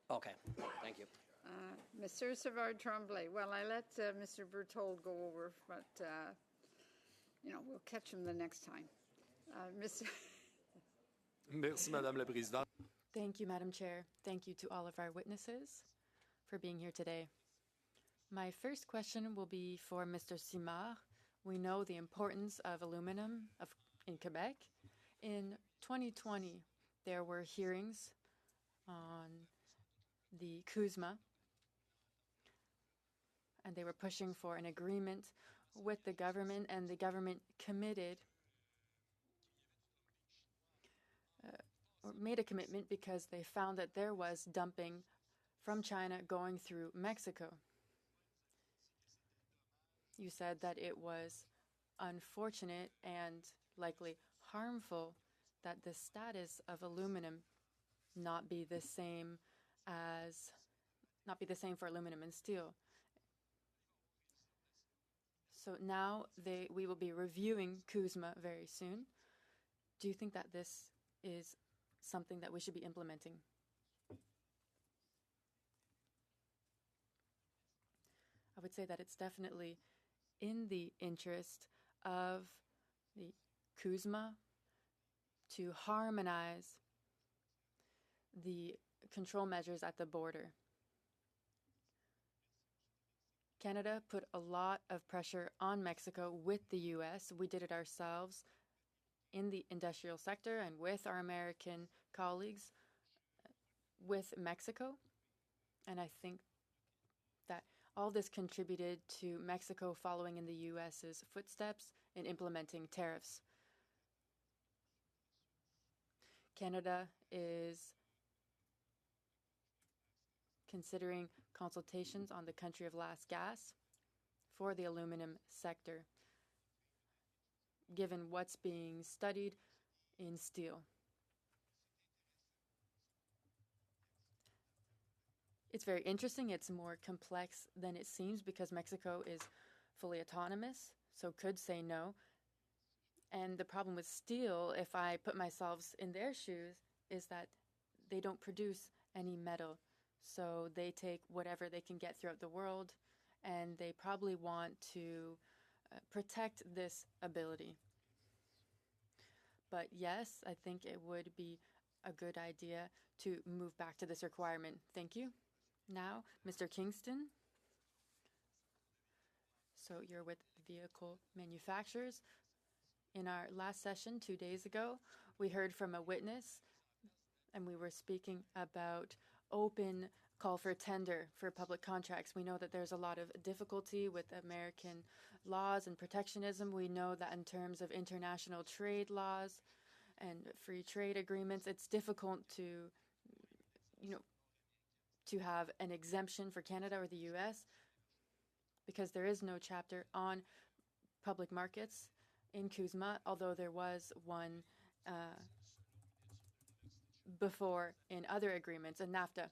okay, thank you. Monsieur Savard-Tremblay, well, I let Mr. Berthold go over, but, we'll catch him the next time. Merci, Madame la Présidente. Thank you, Madam Chair. Thank you to all of our witnesses for being here today. My first question will be for Mr. Simard. We know the importance of aluminum in Quebec. In 2020, there were hearings on the CUSMA, and they were pushing for an agreement with the government, and the government committed or made a commitment because they found that there was dumping from China going through Mexico. You said that it was unfortunate and likely harmful that the status of aluminum not be the same for aluminum and steel. So now we will be reviewing CUSMA very soon. Do you think that this is something that we should be implementing? I would say that it's definitely in the interest of the CUSMA to harmonize the control measures at the border. Canada put a lot of pressure on Mexico with the U.S. We did it ourselves in the industrial sector and with our American colleagues with Mexico. And I think that all this contributed to Mexico following in the U.S.'s footsteps in implementing tariffs. Canada is considering consultations on the country of last gas for the aluminum sector, given what's being studied in steel. It's very interesting. It's more complex than it seems because Mexico is fully autonomous, so could say no. And the problem with steel, if I put myself in their shoes, is that they don't produce any metal. So they take whatever they can get throughout the world and they probably want to protect this ability. But yes, I think it would be a good idea to move back to this requirement. Thank you. Now, Mr. Kingston. So you're with vehicle manufacturers. In our last session 2 days ago, we heard from a witness, and we were speaking about open call for tender for public contracts. We know that there's a lot of difficulty with American laws and protectionism. We know that in terms of international trade laws and free trade agreements, it's difficult to, to have an exemption for Canada or the US because there is no chapter on public markets in CUSMA, although there was one before in other agreements, in NAFTA.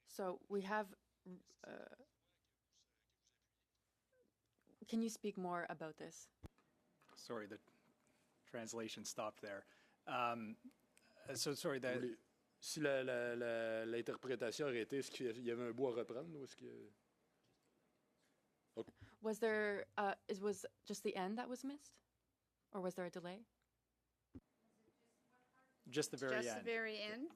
So we have, can you speak more about this? Sorry, the translation stopped there. So sorry, that... Si l'interprétation aurait été, est-ce qu'il y avait un bout à reprendre ou est-ce que... Okay. Was there, was just the end that was missed? Or was there a delay? Just the very end. Just the very end?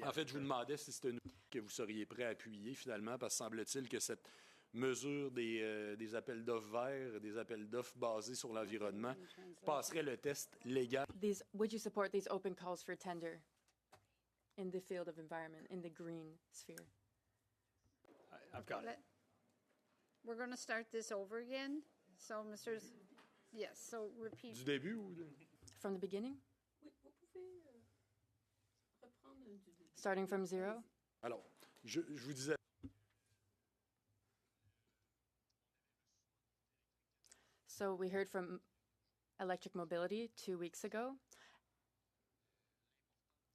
En fait, je vous demandais si c'était une que vous seriez prêt à appuyer finalement, parce que semble-t-il que cette mesure des appels d'offres verts, des appels d'offres basés sur l'environnement, passerait le test légal. Would you support these open calls for tender in the field of environment, in the green sphere? I've got it. We're going to start this over again. So, yes, so repeat. Du début ou... From the beginning? Starting from zero? Alors, je vous disais... So we heard from Electric Mobility 2 weeks ago.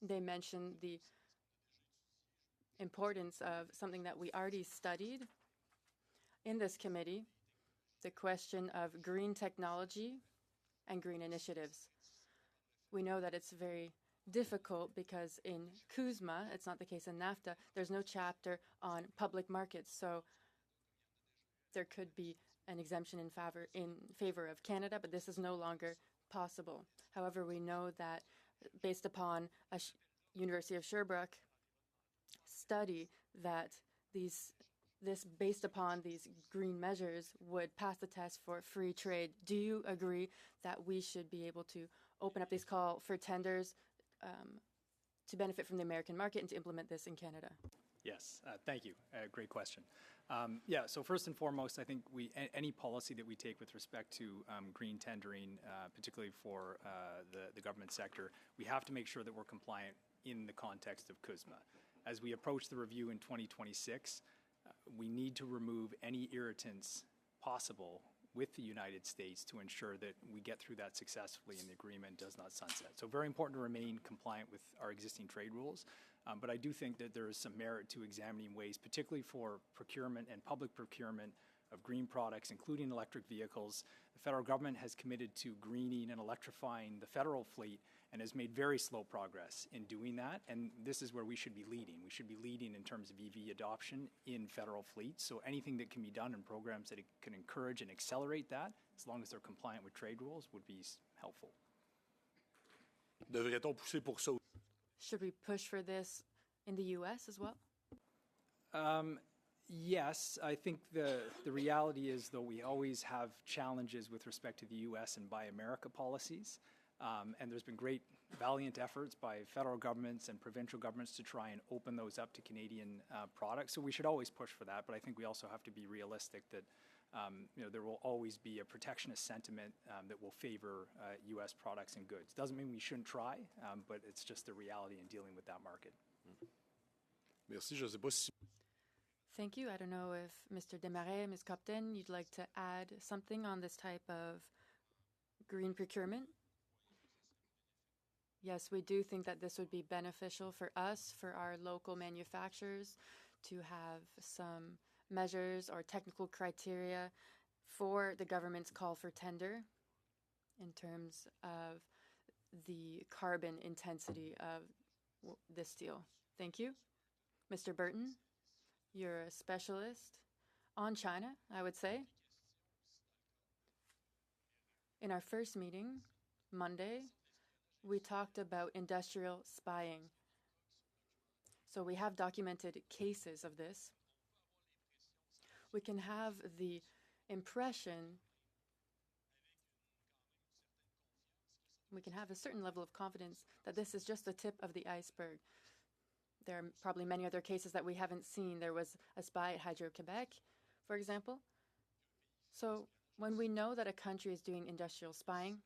They mentioned the importance of something that we already studied in this committee, the question of green technology and green initiatives. We know that it's very difficult because in CUSMA, it's not the case in NAFTA, there's no chapter on public markets. So there could be an exemption in favor of Canada, but this is no longer possible. However, we know that based upon a University of Sherbrooke study that this based upon these green measures would pass the test for free trade. Do you agree that we should be able to open up this call for tenders to benefit from the American market and to implement this in Canada? Yes, thank you. Great question. Yeah, so first and foremost, I think any policy that we take with respect to green tendering, particularly for the government sector, we have to make sure that we're compliant in the context of CUSMA. As we approach the review in 2026, we need to remove any irritants possible with the United States to ensure that we get through that successfully and the agreement does not sunset. So very important to remain compliant with our existing trade rules. But I do think that there is some merit to examining ways, particularly for procurement and public procurement of green products, including electric vehicles. The federal government has committed to greening and electrifying the federal fleet and has made very slow progress in doing that. And this is where we should be leading. We should be leading in terms of EV adoption in federal fleets. So anything that can be done in programs that can encourage and accelerate that, as long as they're compliant with trade rules, would be helpful. Devrait-on pousser pour ça? Should we push for this in the U.S. as well? Yes, I think the reality is, though, we always have challenges with respect to the U.S. and Buy America policies. And there's been great, valiant efforts by federal governments and provincial governments to try and open those up to Canadian products. So we should always push for that. But I think we also have to be realistic that there will always be a protectionist sentiment that will favor U.S. products and goods. Doesn't mean we shouldn't try, but it's just the reality in dealing with that market. Merci. Je sais pas si... Thank you. I don't know if Mr. Desmarais, Ms. Copton, you'd like to add something on this type of green procurement? Yes, we do think that this would be beneficial for us, for our local manufacturers, to have some measures or technical criteria for the government's call for tender in terms of the carbon intensity of this deal. Thank you. Mr. Burton, you're a specialist on China, I would say. In our first meeting, Monday, we talked about industrial spying. So we have documented cases of this. We can have the impression, we can have a certain level of confidence that this is just the tip of the iceberg. There are probably many other cases that we haven't seen. There was a spy at Hydro-Quebec, for example. So when we know that a country is doing industrial spying,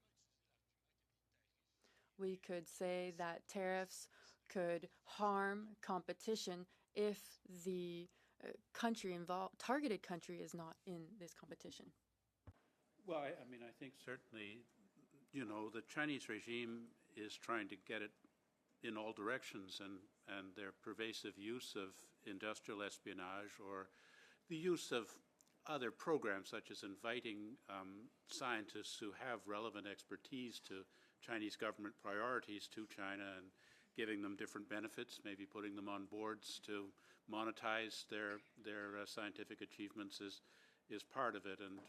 we could say that tariffs could harm competition if the targeted country is not in this competition. Well, I mean, I think certainly, the Chinese regime is trying to get it in all directions, and their pervasive use of industrial espionage or the use of other programs, such as inviting scientists who have relevant expertise to Chinese government priorities to China and giving them different benefits, maybe putting them on boards to monetize their scientific achievements is part of it. And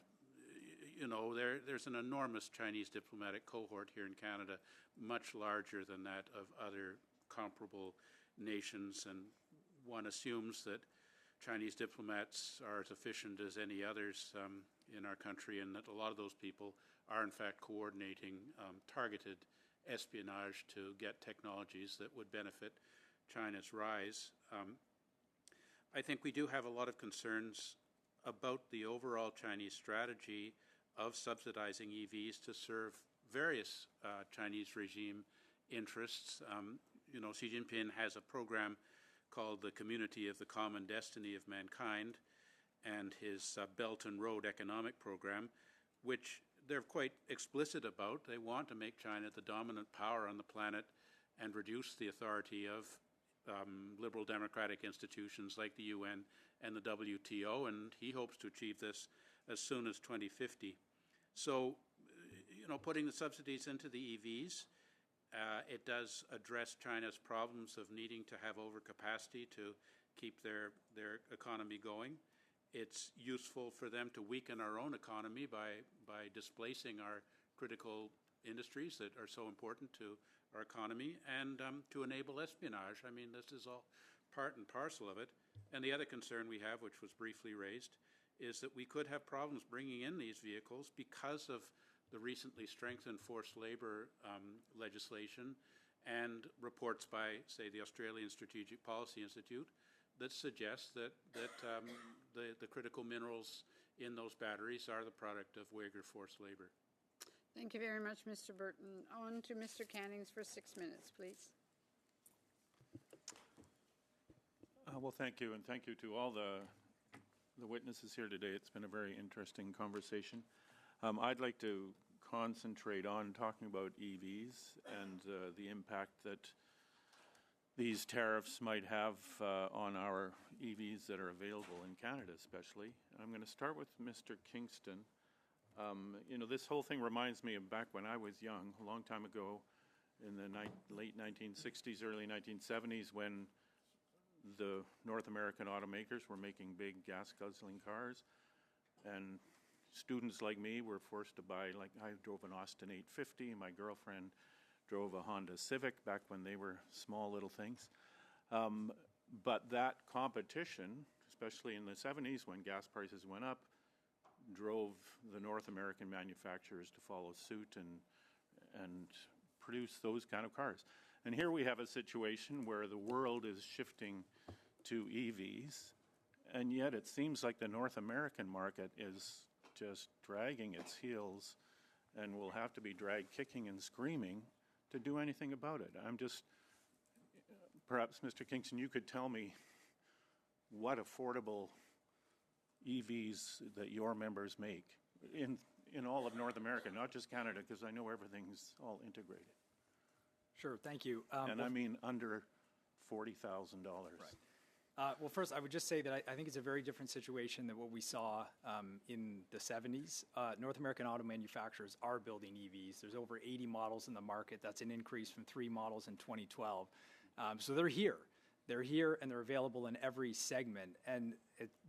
there's an enormous Chinese diplomatic cohort here in Canada, much larger than that of other comparable nations, and one assumes that Chinese diplomats are as efficient as any others in our country, and that a lot of those people are in fact coordinating targeted espionage to get technologies that would benefit China's rise. I think we do have a lot of concerns about the overall Chinese strategy of subsidizing EVs to serve various Chinese regime interests. Xi Jinping has a program called the Community of the Common Destiny of Mankind, and his Belt and Road economic program, which they're quite explicit about. They want to make China the dominant power on the planet and reduce the authority of liberal democratic institutions like the UN and the WTO, and he hopes to achieve this as soon as 2050. So, putting the subsidies into the EVs, it does address China's problems of needing to have overcapacity to keep their economy going. It's useful for them to weaken our own economy by displacing our critical industries that are so important to our economy, and to enable espionage. I mean, this is all part and parcel of it. And the other concern we have, which was briefly raised, is that we could have problems bringing in these vehicles because of the recently strengthened forced labor legislation and reports by, say, the Australian Strategic Policy Institute that suggest that the critical minerals in those batteries are the product of Uyghur forced labor. Thank you very much, Mr. Burton. On to Mr. Cannings for 6 minutes, please. Well, thank you, and thank you to all the witnesses here today. It's been a very interesting conversation. I'd like to concentrate on talking about EVs and the impact that these tariffs might have on our EVs that are available in Canada, especially. I'm going to start with Mr. Kingston. This whole thing reminds me of back when I was young, a long time ago, in the late 1960s, early 1970s, when the North American automakers were making big gas-guzzling cars, and students like me were forced to buy, like I drove an Austin 850, my girlfriend drove a Honda Civic back when they were small little things. But that competition, especially in the 70s when gas prices went up, drove the North American manufacturers to follow suit and produce those kind of cars. And here we have a situation where the world is shifting to EVs, and yet it seems like the North American market is just dragging its heels and will have to be dragged kicking and screaming to do anything about it. Perhaps, Mr. Kingston, you could tell me what affordable EVs that your members make in all of North America, not just Canada, because I know everything's all integrated. Sure, thank you. And I mean under $40,000. Right. Well, first, I would just say that I think it's a very different situation than what we saw in the 70s. North American auto manufacturers are building EVs. There's over 80 models in the market. That's an increase from 3 models in 2012. So they're here. They're here and they're available in every segment. And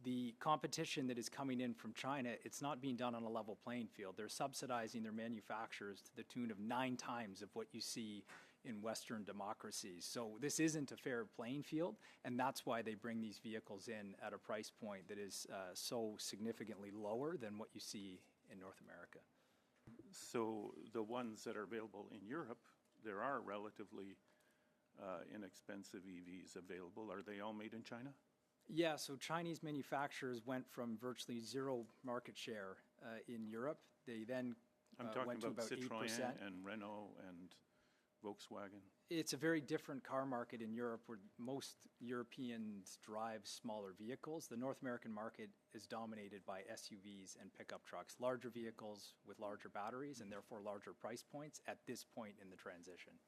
the competition that is coming in from China, it's not being done on a level playing field. They're subsidizing their manufacturers to the tune of 9 times of what you see in Western democracies. So this isn't a fair playing field, and that's why they bring these vehicles in at a price point that is so significantly lower than what you see in North America. So the ones that are available in Europe, there are relatively inexpensive EVs available. Are they all made in China? Yeah, so Chinese manufacturers went from virtually zero market share in Europe. They then I'm talking went to about Citroën 8%. and Renault and Volkswagen. It's a very different car market in Europe where most Europeans drive smaller vehicles. The North American market is dominated by SUVs and pickup trucks, larger vehicles with larger batteries and therefore larger price points at this point in the transition.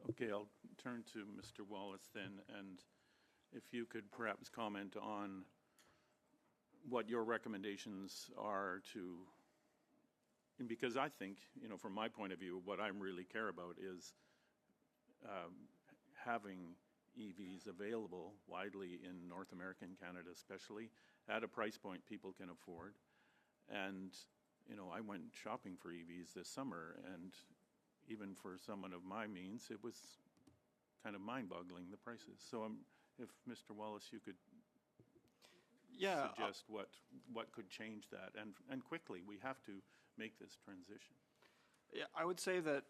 Okay, I'll turn to Mr. Wallace then, and if you could perhaps comment on what your recommendations are to, and because I think, from my point of view, what I really care about is having EVs available widely in North America and Canada especially, at a price point people can afford. And, I went shopping for EVs this summer, and even for someone of my means, it was kind of mind-boggling, the prices. So if Mr. Wallace, you could suggest what could change that, and quickly, we have to make this transition. Yeah, I would say that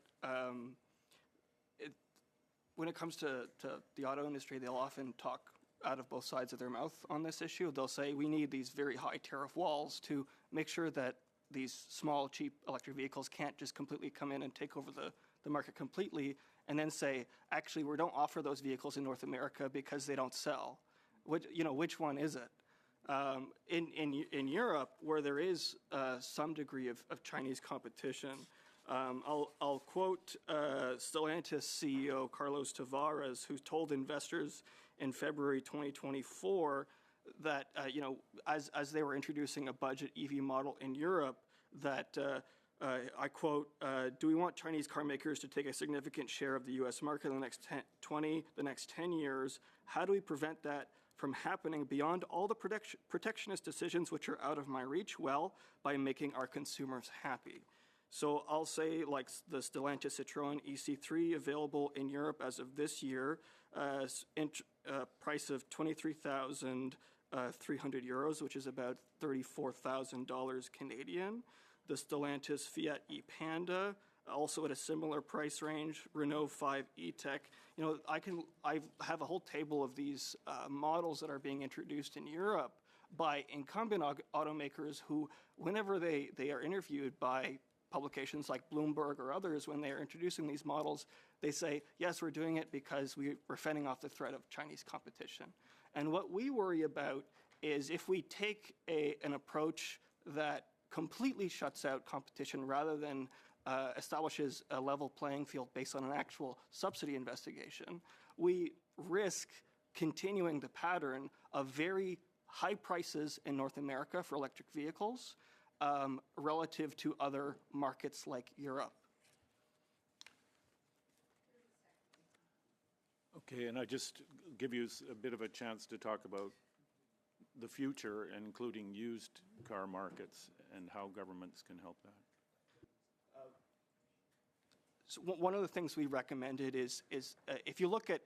when it comes to the auto industry, they'll often talk out of both sides of their mouth on this issue. They'll say we need these very high tariff walls to make sure that these small, cheap electric vehicles can't just completely come in and take over the market completely, and then say, actually, we don't offer those vehicles in North America because they don't sell. Which one is it? In Europe, where there is some degree of Chinese competition, I'll quote Stellantis CEO Carlos Tavares, who told investors in February 2024 that as they were introducing a budget EV model in Europe, that I quote, "Do we want Chinese car makers to take a significant share of the U.S. market in the next 10 years? How do we prevent that from happening beyond all the protectionist decisions which are out of my reach? Well, by making our consumers happy." So I'll say, like the Stellantis Citroën EC3 available in Europe as of this year, price of €23,300, which is about $34,000 Canadian. The Stellantis Fiat e-Panda, also at a similar price range. Renault 5 e-Tech. I have a whole table of these models that are being introduced in Europe by incumbent automakers who, whenever they are interviewed by publications like Bloomberg or others, when they are introducing these models, they say, yes, we're doing it because we're fending off the threat of Chinese competition. And what we worry about is if we take an approach that completely shuts out competition rather than establishes a level playing field based on an actual subsidy investigation, we risk continuing the pattern of very high prices in North America for electric vehicles relative to other markets like Europe. Okay, and I just give you a bit of a chance to talk about the future, including used car markets and how governments can help that. So one of the things we recommended is if you look at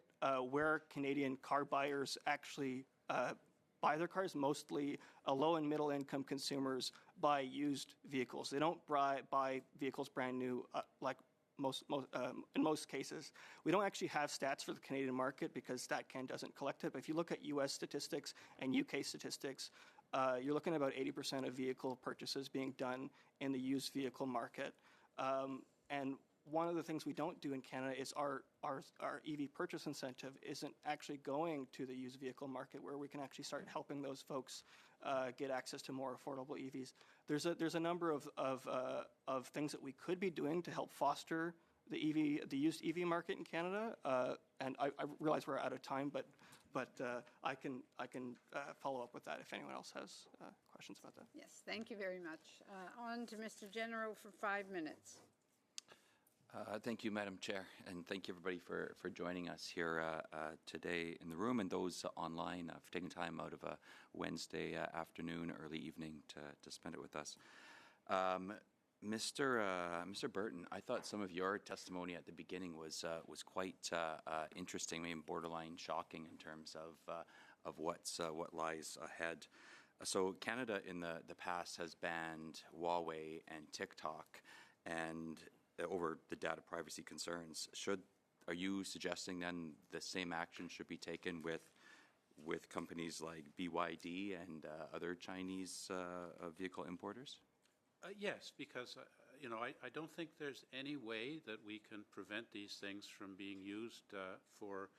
where Canadian car buyers actually buy their cars, mostly low and middle income consumers buy used vehicles. They don't buy vehicles brand new like in most cases. We don't actually have stats for the Canadian market because StatCan doesn't collect it. But if you look at US statistics and UK statistics, you're looking at about 80% of vehicle purchases being done in the used vehicle market. And one of the things we don't do in Canada is our EV purchase incentive isn't actually going to the used vehicle market where we can actually start helping those folks get access to more affordable EVs. There's a number of things that we could be doing to help foster the used EV market in Canada. And I realize we're out of time, but I can follow up with that if anyone else has questions about that. Yes, thank you very much. On to Mr. General for 5 minutes. Thank you, Madam Chair, and thank you, everybody, for joining us here today in the room, and those online for taking time out of a Wednesday afternoon, early evening to spend it with us. Mr. Burton, I thought some of your testimony at the beginning was quite interesting, maybe borderline shocking in terms of what lies ahead. So Canada in the past has banned Huawei and TikTok, and over the data privacy concerns. Are you suggesting then the same action should be taken with companies like BYD and other Chinese vehicle importers? Yes, because I don't think there's any way that we can prevent these things from being used for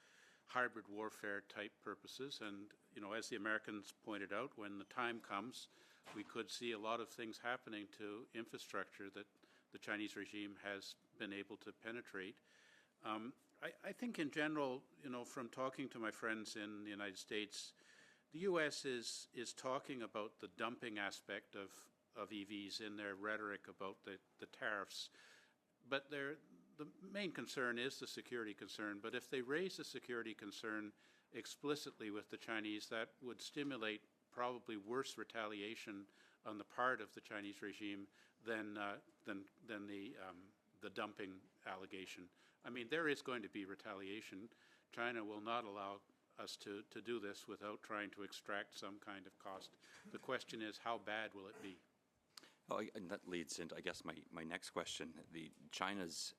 hybrid warfare type purposes. And as the Americans pointed out, when the time comes, we could see a lot of things happening to infrastructure that the Chinese regime has been able to penetrate. I think in general, from talking to my friends in the United States, the U.S. is talking about the dumping aspect of EVs in their rhetoric about the tariffs. But the main concern is the security concern. But if they raise the security concern explicitly with the Chinese, that would stimulate probably worse retaliation on the part of the Chinese regime than the dumping allegation. I mean, there is going to be retaliation. China will not allow us to do this without trying to extract some kind of cost. The question is, how bad will it be? Oh, and that leads into, I guess, my next question. China's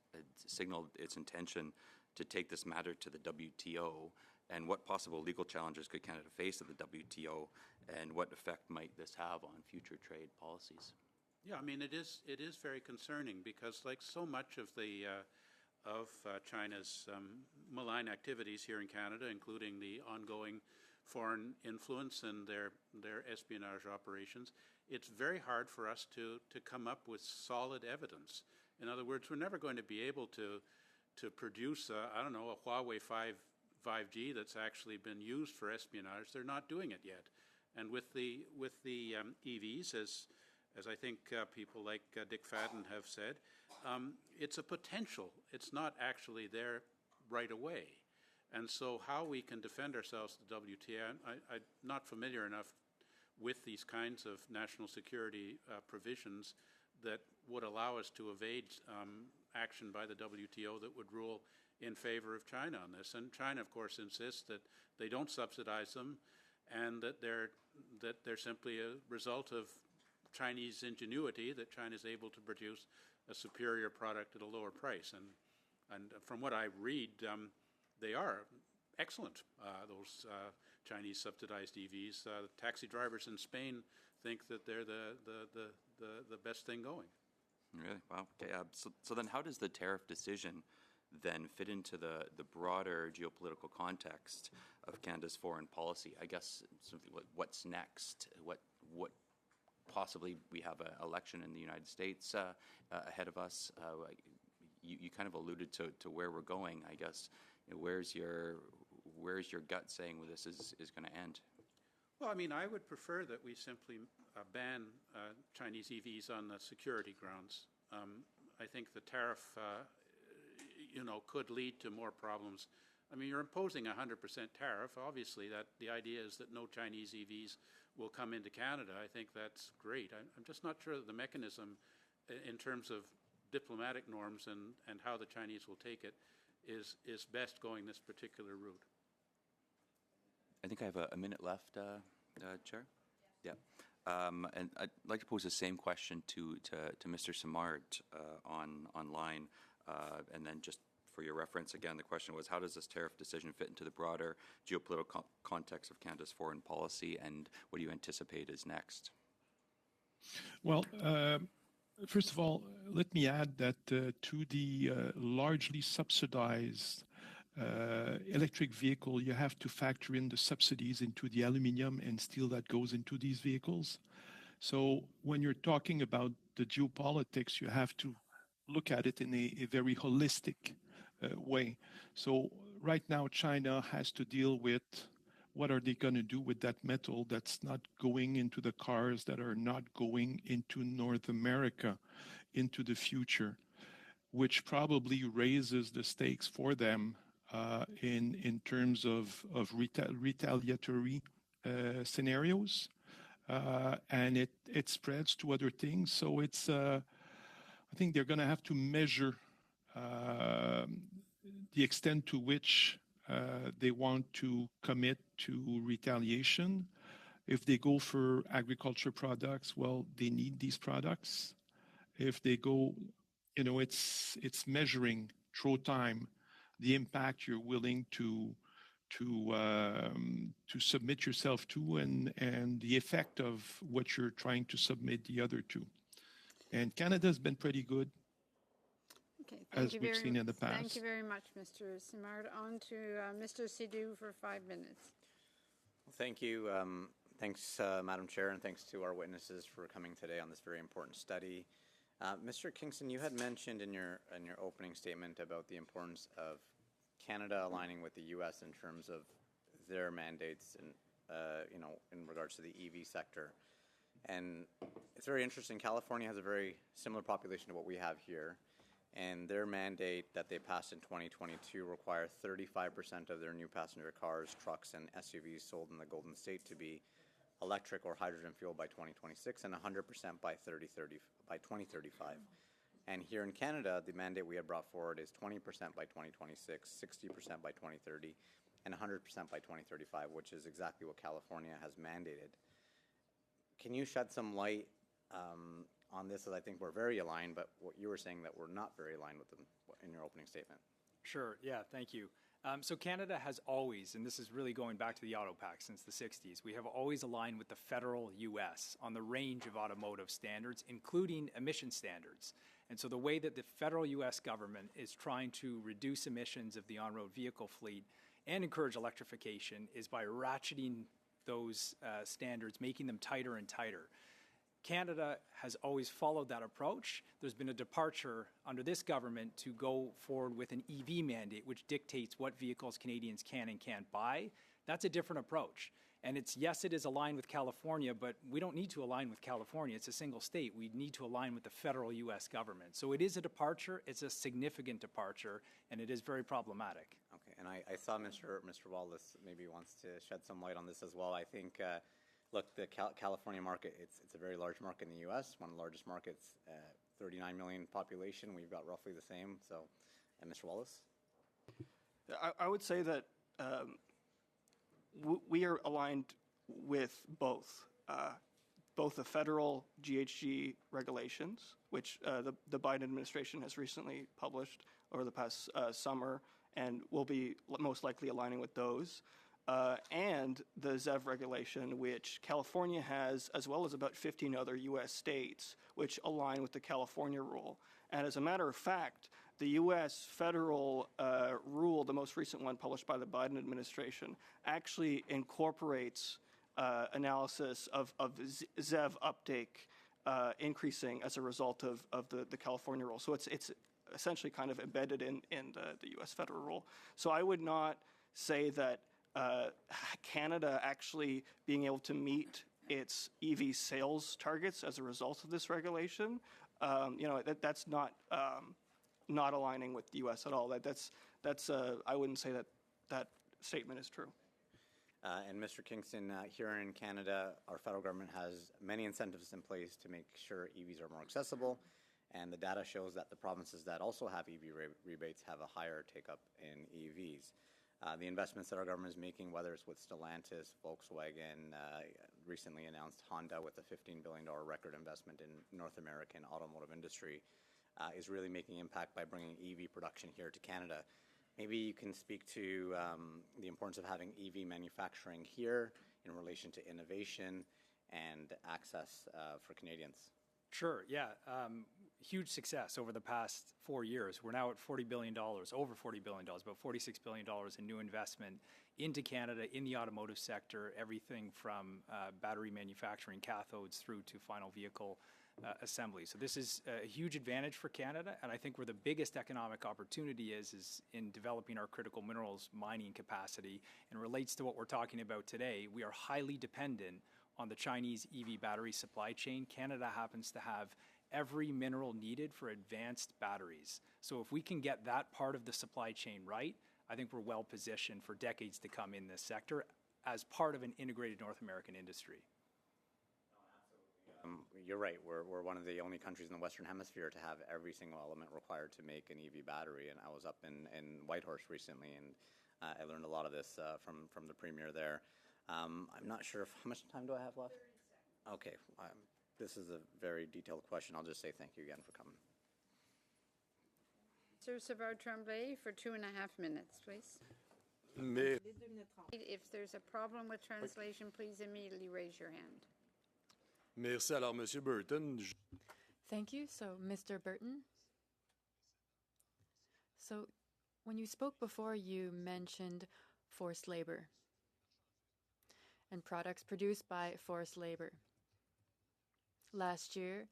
signaled its intention to take this matter to the WTO, and what possible legal challenges could Canada face at the WTO, and what effect might this have on future trade policies? Yeah, I mean, it is very concerning because, like so much of China's malign activities here in Canada, including the ongoing foreign influence and their espionage operations, it's very hard for us to come up with solid evidence. In other words, we're never going to be able to produce, a Huawei 5G that's actually been used for espionage. They're not doing it yet. And with the EVs, as I think people like Dick Fadden have said, it's a potential. It's not actually there right away. And so how we can defend ourselves to WTO, I'm not familiar enough with these kinds of national security provisions that would allow us to evade action by the WTO that would rule in favor of China on this. And China, of course, insists that they don't subsidize them and that they're simply a result of Chinese ingenuity, that China is able to produce a superior product at a lower price. And from what I read, they are excellent, those Chinese subsidized EVs. Taxi drivers in Spain think that they're the best thing going. Really? Wow. Okay. So then how does the tariff decision then fit into the broader geopolitical context of Canada's foreign policy? I guess what's next? What possibly we have an election in the United States ahead of us. You kind of alluded to where we're going, I guess. Where's your gut saying where this is going to end? Well, I mean, I would prefer that we simply ban Chinese EVs on the security grounds. I think the tariff, could lead to more problems. I mean, you're imposing a 100% tariff. Obviously, that the idea is that no Chinese EVs will come into Canada. I think that's great. I'm just not sure that the mechanism, in terms of diplomatic norms and how the Chinese will take it, is best going this particular route. I think I have a minute left, Chair. Yeah. And I'd like to pose the same question to Mr. Simard online. And then just for your reference, again, the question was, how does this tariff decision fit into the broader geopolitical context of Canada's foreign policy, and what do you anticipate is next? Well, first of all, let me add that to the largely subsidized electric vehicle, you have to factor in the subsidies into the aluminum and steel that goes into these vehicles. So when you're talking about the geopolitics, you have to look at it in a very holistic way. So right now, China has to deal with what are they going to do with that metal that's not going into the cars that are not going into North America into the future. which probably raises the stakes for them in terms of retaliatory scenarios, and it spreads to other things. So it's I think they're going to have to measure the extent to which they want to commit to retaliation. If they go for agriculture products, well, they need these products. If they go, it's measuring through time the impact you're willing to submit yourself to and the effect of what you're trying to submit the other to. And Canada's been pretty good, Okay, as we've seen in the past. Thank you very much, Mr. Simard. On to Mr. Sidhu for 5 minutes. Well, thank you. Thanks, Madam Chair, and thanks to our witnesses for coming today on this very important study. Mr. Kingston, you had mentioned in your opening statement about the importance of Canada aligning with the U.S. in terms of their mandates and in regards to the EV sector. And it's very interesting. California has a very similar population to what we have here, and their mandate that they passed in 2022 require 35% of their new passenger cars, trucks, and SUVs sold in the Golden State to be electric or hydrogen fueled by 2026 and 100% by 2035. And here in Canada, the mandate we have brought forward is 20% by 2026, 60% by 2030, and 100% by 2035, which is exactly what California has mandated. Can you shed some light on this, as I think we're very aligned, but what you were saying that we're not very aligned with them in your opening statement? Sure, yeah, thank you. So Canada has always, and this is really going back to the Auto Pact since the 60s, we have always aligned with the federal U.S. on the range of automotive standards, including emission standards. And so the way that the federal U.S. government is trying to reduce emissions of the on-road vehicle fleet and encourage electrification is by ratcheting those standards, making them tighter and tighter. Canada has always followed that approach. There's been a departure under this government to go forward with an EV mandate, which dictates what vehicles Canadians can and can't buy. That's a different approach. And yes, it is aligned with California, but we don't need to align with California. It's a single state. We need to align with the federal U.S. government. So it is a departure. It's a significant departure, and it is very problematic. Okay, and I saw Mr. Wallace maybe wants to shed some light on this as well. I think, look, the California market, it's a very large market in the U.S., one of the largest markets, 39 million population. We've got roughly the same. So, and Mr. Wallace? I would say that we are aligned with both the federal GHG regulations, which the Biden administration has recently published over the past summer, and will be most likely aligning with those, and the ZEV regulation, which California has, as well as about 15 other U.S. states, which align with the California rule. And as a matter of fact, the U.S. federal rule, the most recent one published by the Biden administration, actually incorporates analysis of ZEV uptake increasing as a result of the California rule. So it's essentially kind of embedded in the U.S. federal rule. So I would not say that Canada actually being able to meet its EV sales targets as a result of this regulation, that's not aligning with the U.S. at all. That's I wouldn't say that statement is true. And Mr. Kingston, here in Canada, our federal government has many incentives in place to make sure EVs are more accessible, and the data shows that the provinces that also have EV rebates have a higher take-up in EVs. The investments that our government is making, whether it's with Stellantis, Volkswagen, recently announced Honda with a $15 billion record investment in North American automotive industry, is really making impact by bringing EV production here to Canada. Maybe you can speak to the importance of having EV manufacturing here in relation to innovation and access for Canadians. Sure, yeah. Huge success over the past 4 years. We're now at $40 billion, over $40 billion, about $46 billion in new investment into Canada in the automotive sector, everything from battery manufacturing cathodes through to final vehicle assembly. So this is a huge advantage for Canada, and I think where the biggest economic opportunity is in developing our critical minerals mining capacity, and relates to what we're talking about today. We are highly dependent on the Chinese EV battery supply chain. Canada happens to have every mineral needed for advanced batteries. So if we can get that part of the supply chain right, I think we're well positioned for decades to come in this sector as part of an integrated North American industry. You're right. We're one of the only countries in the Western Hemisphere to have every single element required to make an EV battery. And I was up in Whitehorse recently, and I learned a lot of this from the premier there. I'm not sure how much time do I have left? 30 seconds. Okay. This is a very detailed question. I'll just say thank you again for coming. Mr. Savard-Tremblay for 2.5 minutes, please. If there's a problem with translation, please immediately raise your hand. Merci. Alors, Monsieur Burton. Thank you. So, Mr. Burton. So, when you spoke before, you mentioned forced labor and products produced by forced labor. Last year,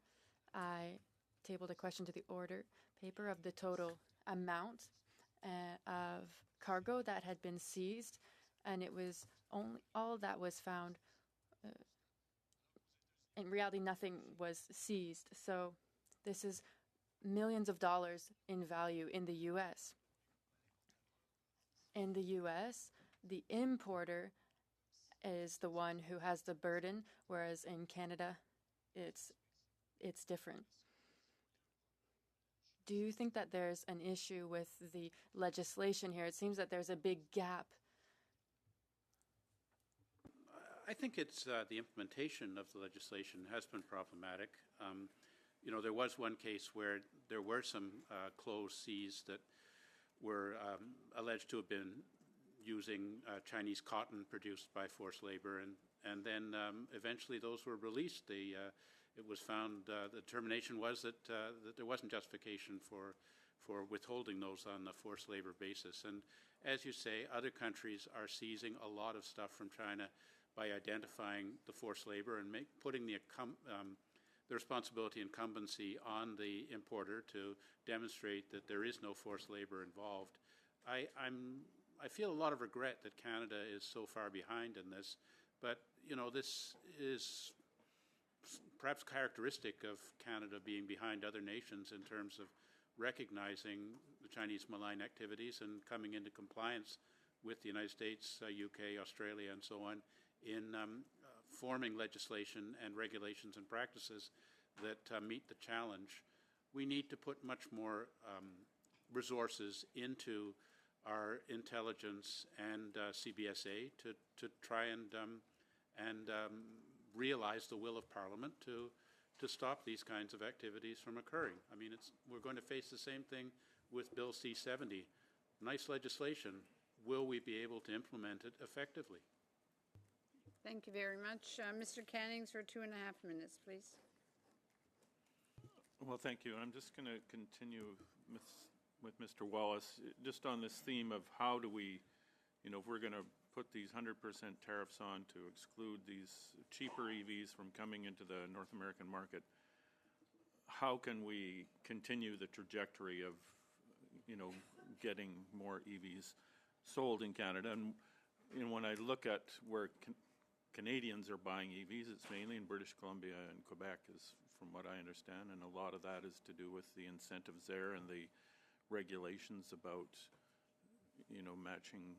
I tabled a question to the order paper of the total amount of cargo that had been seized, and it was only all that was found. In reality, nothing was seized. So this is millions of dollars in value in the U.S. In the U.S., the importer is the one who has the burden, whereas in Canada, it's different. Do you think that there's an issue with the legislation here? It seems that there's a big gap. I think it's the implementation of the legislation has been problematic. There was one case where there were some clothes seized that were alleged to have been using Chinese cotton produced by forced labor, and then eventually those were released. It was found, the determination was that there wasn't justification for withholding those on a forced labor basis. And as you say, other countries are seizing a lot of stuff from China by identifying the forced labor and putting the responsibility incumbency on the importer to demonstrate that there is no forced labor involved. I feel a lot of regret that Canada is so far behind in this, but this is perhaps characteristic of Canada being behind other nations in terms of recognizing the Chinese malign activities and coming into compliance with the United States, UK, Australia, and so on, in forming legislation and regulations and practices that meet the challenge. We need to put much more resources into our intelligence and CBSA to try and realize the will of Parliament to stop these kinds of activities from occurring. I mean, we're going to face the same thing with Bill C-70. Nice legislation. Will we be able to implement it effectively? Thank you very much. Mr. Cannings for 2.5 minutes, please. Well, thank you. I'm just going to continue with Mr. Wallace, just on this theme of how do we, if we're going to put these 100% tariffs on to exclude these cheaper EVs from coming into the North American market, how can we continue the trajectory of, getting more EVs sold in Canada? And when I look at where Canadians are buying EVs, it's mainly in British Columbia and Quebec, is from what I understand, and a lot of that is to do with the incentives there and the regulations about, matching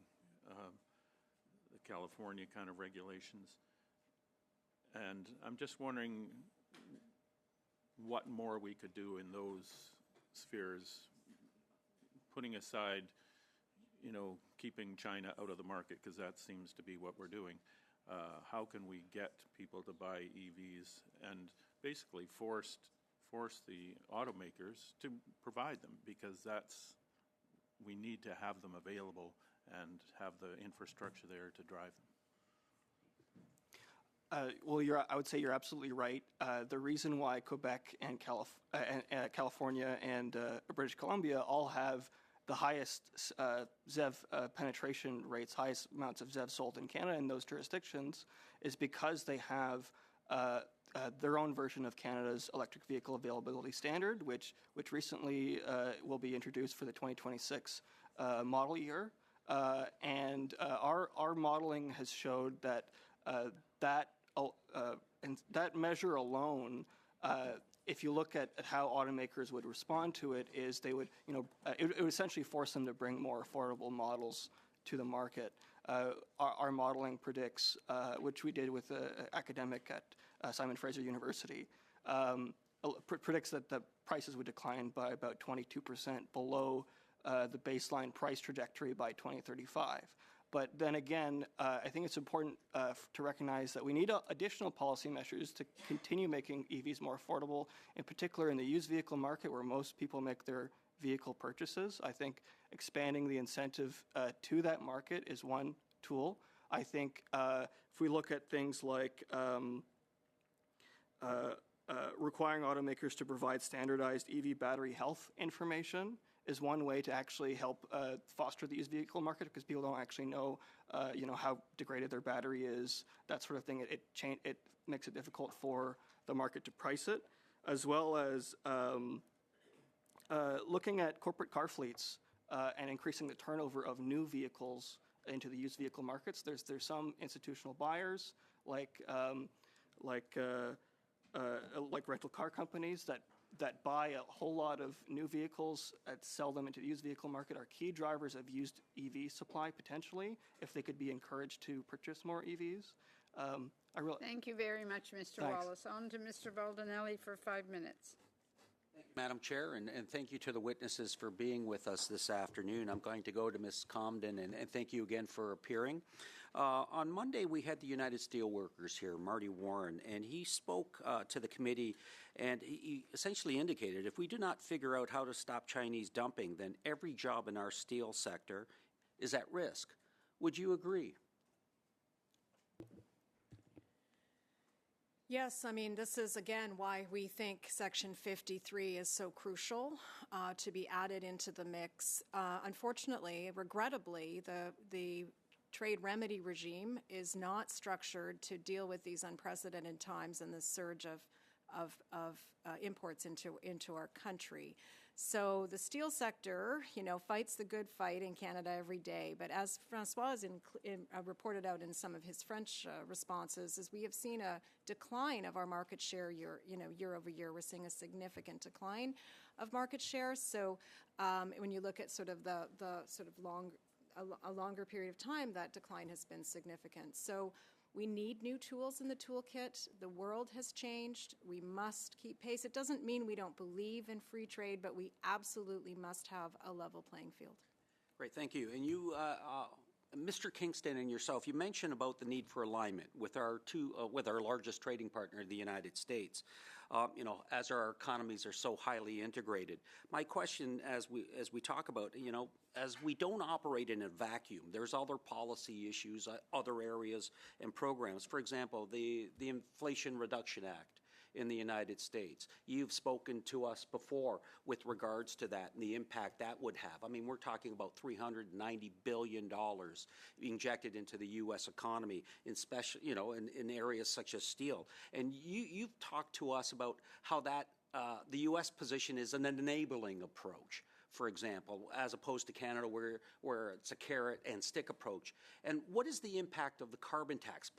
the California kind of regulations. And I'm just wondering what more we could do in those spheres, putting aside, keeping China out of the market, because that seems to be what we're doing. How can we get people to buy EVs and basically force the automakers to provide them, because we need to have them available and have the infrastructure there to drive them. Well, I would say you're absolutely right. The reason why Quebec and California and British Columbia all have the highest ZEV penetration rates, highest amounts of ZEV sold in Canada in those jurisdictions, is because they have their own version of Canada's electric vehicle availability standard, which recently will be introduced for the 2026 model year. And our modeling has showed that that measure alone if you look at how automakers would respond to it, is they would, it would essentially force them to bring more affordable models to the market. Our modeling predicts, which we did with an academic at Simon Fraser University, predicts that the prices would decline by about 22% below the baseline price trajectory by 2035. But then again, I think it's important to recognize that we need additional policy measures to continue making EVs more affordable, in particular in the used vehicle market where most people make their vehicle purchases. I think expanding the incentive to that market is one tool. I think if we look at things like requiring automakers to provide standardized EV battery health information is one way to actually help foster the used vehicle market, because people don't actually know, how degraded their battery is, that sort of thing. It makes it difficult for the market to price it, as well as looking at corporate car fleets and increasing the turnover of new vehicles into the used vehicle markets. There's some institutional buyers like rental car companies that buy a whole lot of new vehicles and sell them into the used vehicle market are key drivers of used EV supply potentially, if they could be encouraged to purchase more EVs. Thank you very much, Mr. Wallace. On to Mr. Baldinelli for 5 minutes. Madam Chair, and thank you to the witnesses for being with us this afternoon. I'm going to go to Ms. Comden, and thank you again for appearing. On Monday, we had the United Steelworkers here, Marty Warren, and he spoke to the committee, and he essentially indicated if we do not figure out how to stop Chinese dumping, then every job in our steel sector is at risk. Would you agree? Yes, I mean, this is, again, why we think Section 53 is so crucial to be added into the mix. Unfortunately, regrettably, the trade remedy regime is not structured to deal with these unprecedented times and the surge of imports into our country. So the steel sector, fights the good fight in Canada every day. But as Francois has reported out in some of his French responses, is we have seen a decline of our market share year over year. We're seeing a significant decline of market share. So when you look at sort of the sort of a longer period of time, that decline has been significant. So we need new tools in the toolkit. The world has changed. We must keep pace. It doesn't mean we don't believe in free trade, but we absolutely must have a level playing field. Great, thank you. And you, Mr. Kingston and yourself, you mentioned about the need for alignment with our largest trading partner, the United States. As our economies are so highly integrated. My question, as we talk about, as we don't operate in a vacuum, there's other policy issues, other areas and programs. For example, the Inflation Reduction Act in the United States. You've spoken to us before with regards to that and the impact that would have. I mean, we're talking about $390 billion injected into the U.S. economy, in areas such as steel. And you've talked to us about how that the U.S. position is an enabling approach, for example, as opposed to Canada where it's a carrot and stick approach. And what is the impact of the carbon tax?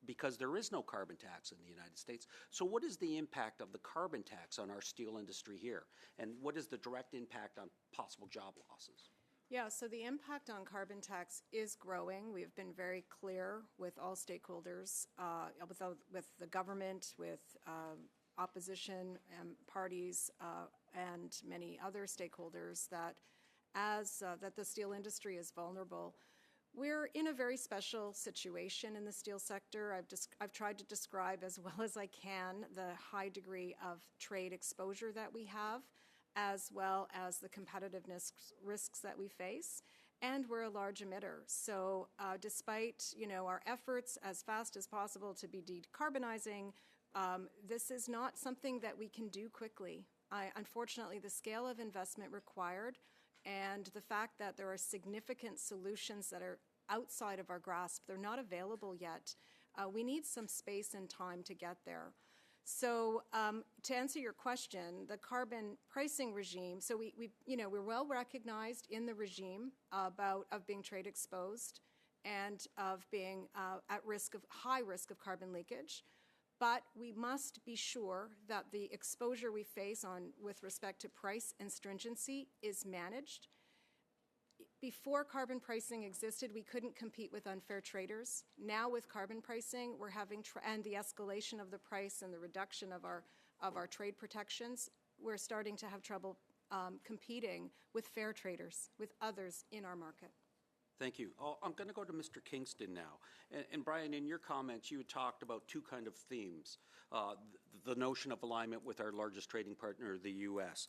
Because there is no carbon tax in the United States. So what is the impact of the carbon tax on our steel industry here? And what is the direct impact on possible job losses? Yeah, so the impact on carbon tax is growing. We've been very clear with all stakeholders, with the government, with opposition parties, and many other stakeholders that the steel industry is vulnerable. We're in a very special situation in the steel sector. I've tried to describe as well as I can the high degree of trade exposure that we have, as well as the competitiveness risks that we face. And we're a large emitter. So despite our efforts as fast as possible to be decarbonizing, this is not something that we can do quickly. Unfortunately, the scale of investment required and the fact that there are significant solutions that are outside of our grasp, they're not available yet. We need some space and time to get there. So to answer your question, the carbon pricing regime, so we're well recognized in the regime of being trade exposed and of being at high risk of carbon leakage. But we must be sure that the exposure we face with respect to price and stringency is managed. Before carbon pricing existed, we couldn't compete with unfair traders. Now with carbon pricing, we're having, and the escalation of the price and the reduction of our trade protections, we're starting to have trouble competing with fair traders, with others in our market. Thank you. I'm going to go to Mr. Kingston now. And Brian, in your comments, you talked about two kind of themes. The notion of alignment with our largest trading partner, the U.S.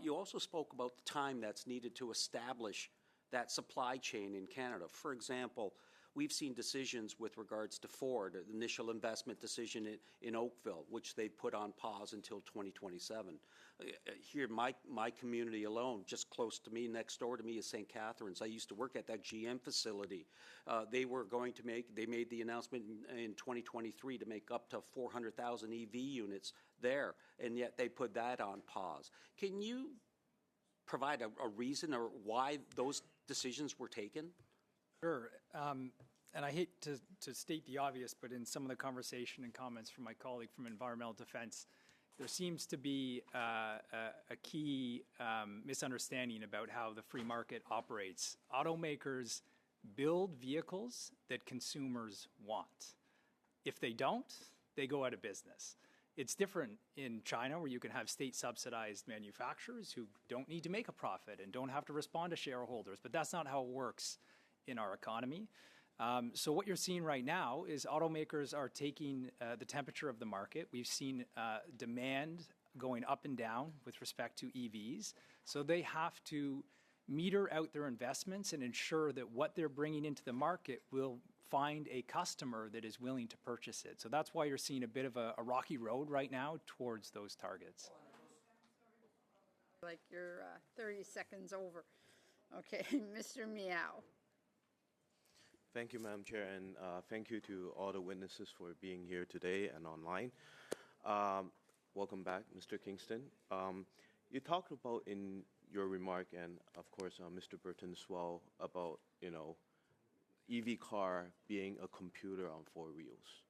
You also spoke about the time that's needed to establish that supply chain in Canada. For example, we've seen decisions with regards to Ford, the initial investment decision in Oakville, which they put on pause until 2027. Here, my community alone, just close to me, next door to me is St. Catharines. I used to work at that GM facility. They made the announcement in 2023 to make up to 400,000 EV units there, and yet they put that on pause. Can you provide a reason or why those decisions were taken? Sure. And I hate to state the obvious, but in some of the conversation and comments from my colleague from Environmental Defense, there seems to be a key misunderstanding about how the free market operates. Automakers build vehicles that consumers want. If they don't, they go out of business. It's different in China, where you can have state-subsidized manufacturers who don't need to make a profit and don't have to respond to shareholders, but that's not how it works in our economy. So what you're seeing right now is automakers are taking the temperature of the market. We've seen demand going up and down with respect to EVs. So they have to meter out their investments and ensure that what they're bringing into the market will find a customer that is willing to purchase it. So that's why you're seeing a bit of a rocky road right now towards those targets. Like you're 30 seconds over. Okay, Mr. Miao. Thank you, Madam Chair, and thank you to all the witnesses for being here today and online. Welcome back, Mr. Kingston. You talked about in your remark, and of course, Mr. Burton as well, about, EV car being a computer on four wheels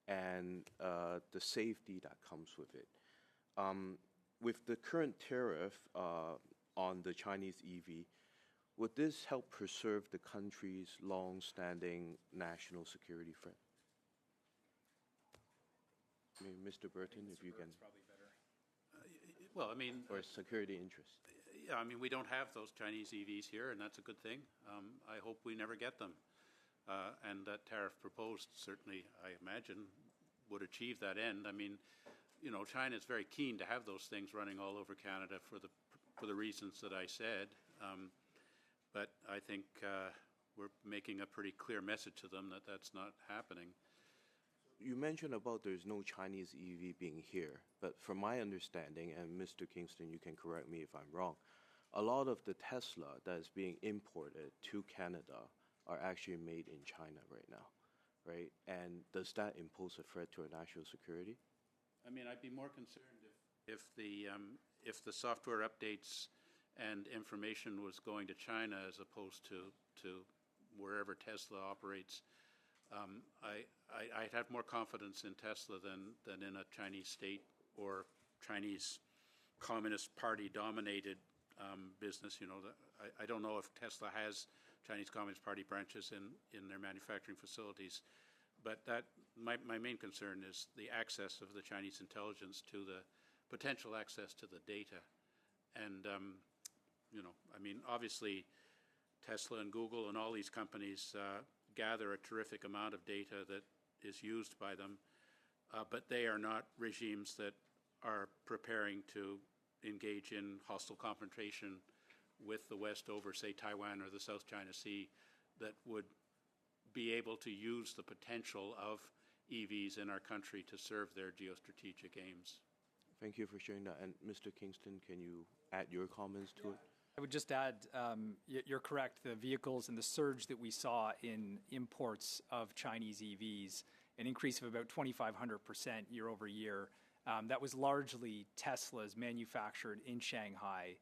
and the safety that comes with it. With the current tariff on the Chinese EV, would this help preserve the country's long-standing national security threat? I mean, Mr. Burton, if you can. Probably better. Well, I mean, or security interest. Yeah, I mean, we don't have those Chinese EVs here, and that's a good thing. I hope we never get them. And that tariff proposed certainly, I imagine, would achieve that end. I mean, China is very keen to have those things running all over Canada for the reasons that I said. But I think we're making a pretty clear message to them that that's not happening. You mentioned about there's no Chinese EV being here, but from my understanding, and Mr. Kingston, you can correct me if I'm wrong, a lot of the Tesla that is being imported to Canada are actually made in China right now, right? And does that impose a threat to our national security? I mean, I'd be more concerned if the software updates and information was going to China as opposed to wherever Tesla operates. I'd have more confidence in Tesla than in a Chinese state or Chinese Communist Party dominated business. I don't know if Tesla has Chinese Communist Party branches in their manufacturing facilities, but my main concern is the access of the Chinese intelligence to the potential access to the data. And I mean, obviously Tesla and Google and all these companies gather a terrific amount of data that is used by them, but they are not regimes that are preparing to engage in hostile confrontation with the West over, say, Taiwan or the South China Sea, that would be able to use the potential of EVs in our country to serve their geostrategic aims. Thank you for sharing that. And Mr. Kingston, can you add your comments to it? I would just add, you're correct, the vehicles and the surge that we saw in imports of Chinese EVs, an increase of about 2,500% year over year, that was largely Teslas manufactured in Shanghai.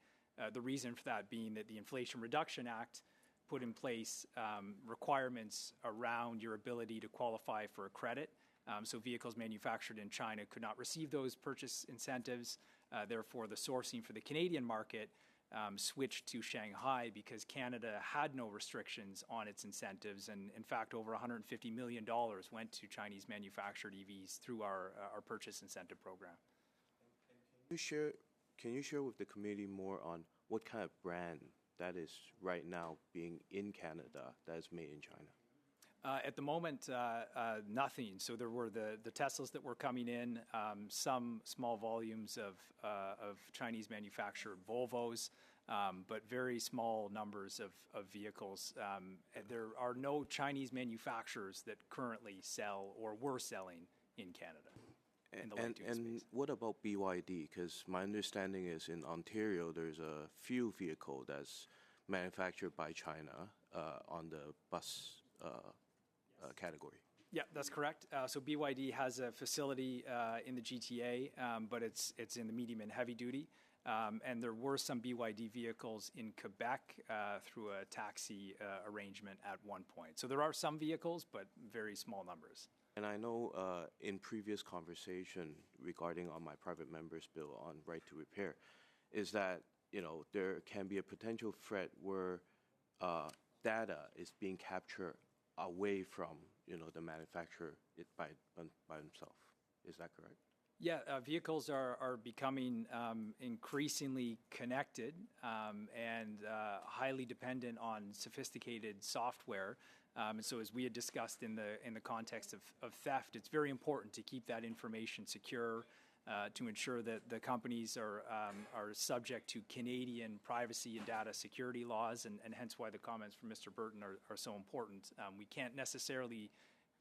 The reason for that being that the Inflation Reduction Act put in place requirements around your ability to qualify for a credit So vehicles manufactured in China could not receive those purchase incentives. Therefore, the sourcing for the Canadian market switched to Shanghai because Canada had no restrictions on its incentives. And in fact, over $150 million went to Chinese manufactured EVs through our purchase incentive program. Can you share with the committee more on what kind of brand that is right now being in Canada that is made in China? At the moment, nothing. So there were the Teslas that were coming in, some small volumes of Chinese manufactured Volvos, but very small numbers of vehicles. There are no Chinese manufacturers that currently sell or were selling in Canada. And what about BYD? Because my understanding is in Ontario, there's a few vehicle that's manufactured by China on the bus category. Yeah, that's correct. So BYD has a facility in the GTA, but it's in the medium and heavy duty. And there were some BYD vehicles in Quebec through a taxi arrangement at one point. So there are some vehicles, but very small numbers. And I know in previous conversation regarding on my private member's bill on right to repair, is that there can be a potential threat where data is being captured away from the manufacturer by himself. Is that correct? Yeah, vehicles are becoming increasingly connected and highly dependent on sophisticated software. And so, as we had discussed in the context of theft, it's very important to keep that information secure, to ensure that the companies are subject to Canadian privacy and data security laws, and hence why the comments from Mr. Burton are so important. We can't necessarily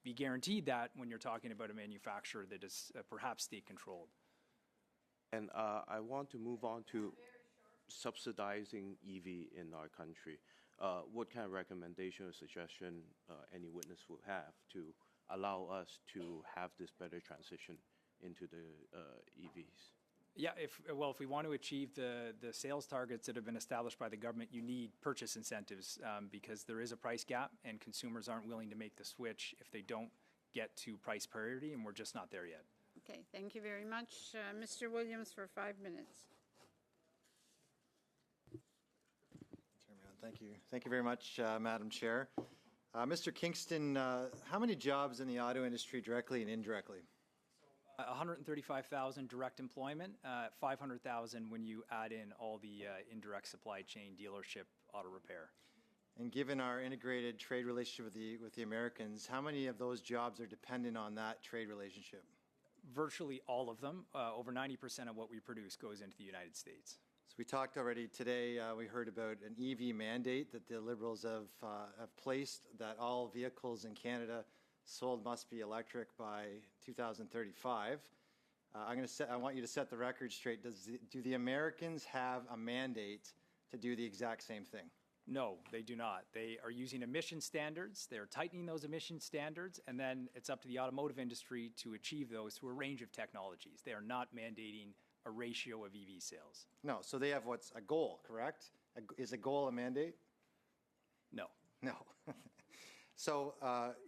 be guaranteed that when you're talking about a manufacturer that is perhaps state-controlled. And I want to move on to subsidizing EV in our country. What kind of recommendation or suggestion any witness would have to allow us to have this better transition into the EVs? Yeah, if we want to achieve the sales targets that have been established by the government, you need purchase incentives because there is a price gap and consumers aren't willing to make the switch if they don't get to price parity, and we're just not there yet. Okay, thank you very much. Mr. Williams for 5 minutes. Thank you. Thank you very much, Madam Chair. Mr. Kingston, how many jobs in the auto industry directly and indirectly? 135,000 direct employment, 500,000 when you add in all the indirect supply chain, dealership, auto repair. And given our integrated trade relationship with the Americans, how many of those jobs are dependent on that trade relationship? Virtually all of them. Over 90% of what we produce goes into the United States. So we talked already today, we heard about an EV mandate that the Liberals have placed, that all vehicles in Canada sold must be electric by 2035. I want you to set the record straight. Do the Americans have a mandate to do the exact same thing? No, they do not. They are using emission standards. They're tightening those emission standards, and then it's up to the automotive industry to achieve those through a range of technologies. They are not mandating a ratio of EV sales. No, so they have what's a goal, correct? Is a goal a mandate? No. No. So,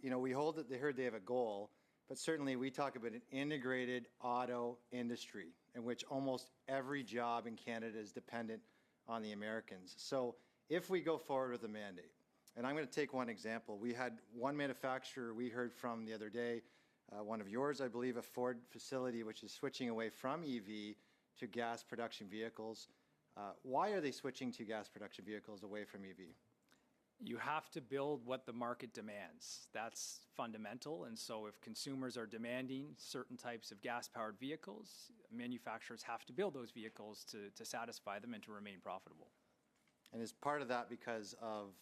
we hold it, they heard they have a goal, but certainly we talk about an integrated auto industry in which almost every job in Canada is dependent on the Americans. So if we go forward with a mandate, and I'm going to take one example. We had one manufacturer we heard from the other day, one of yours, I believe, a Ford facility, which is switching away from EV to gas production vehicles. Why are they switching to gas production vehicles away from EV? You have to build what the market demands. That's fundamental. And so if consumers are demanding certain types of gas-powered vehicles, manufacturers have to build those vehicles to satisfy them and to remain profitable. And is part of that because of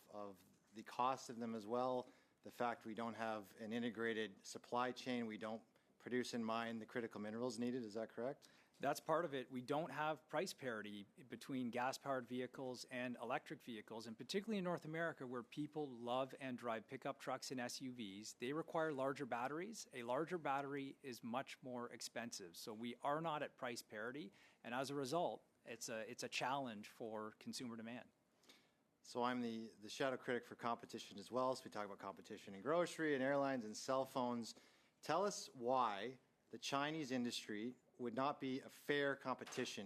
the cost of them as well, the fact we don't have an integrated supply chain, we don't produce and mine the critical minerals needed, is that correct? That's part of it. We don't have price parity between gas-powered vehicles and electric vehicles, and particularly in North America where people love and drive pickup trucks and SUVs, they require larger batteries. A larger battery is much more expensive. So we are not at price parity, and as a result, it's a challenge for consumer demand. So I'm the shadow critic for competition as well. So we talk about competition in grocery and airlines and cell phones. Tell us why the Chinese industry would not be a fair competition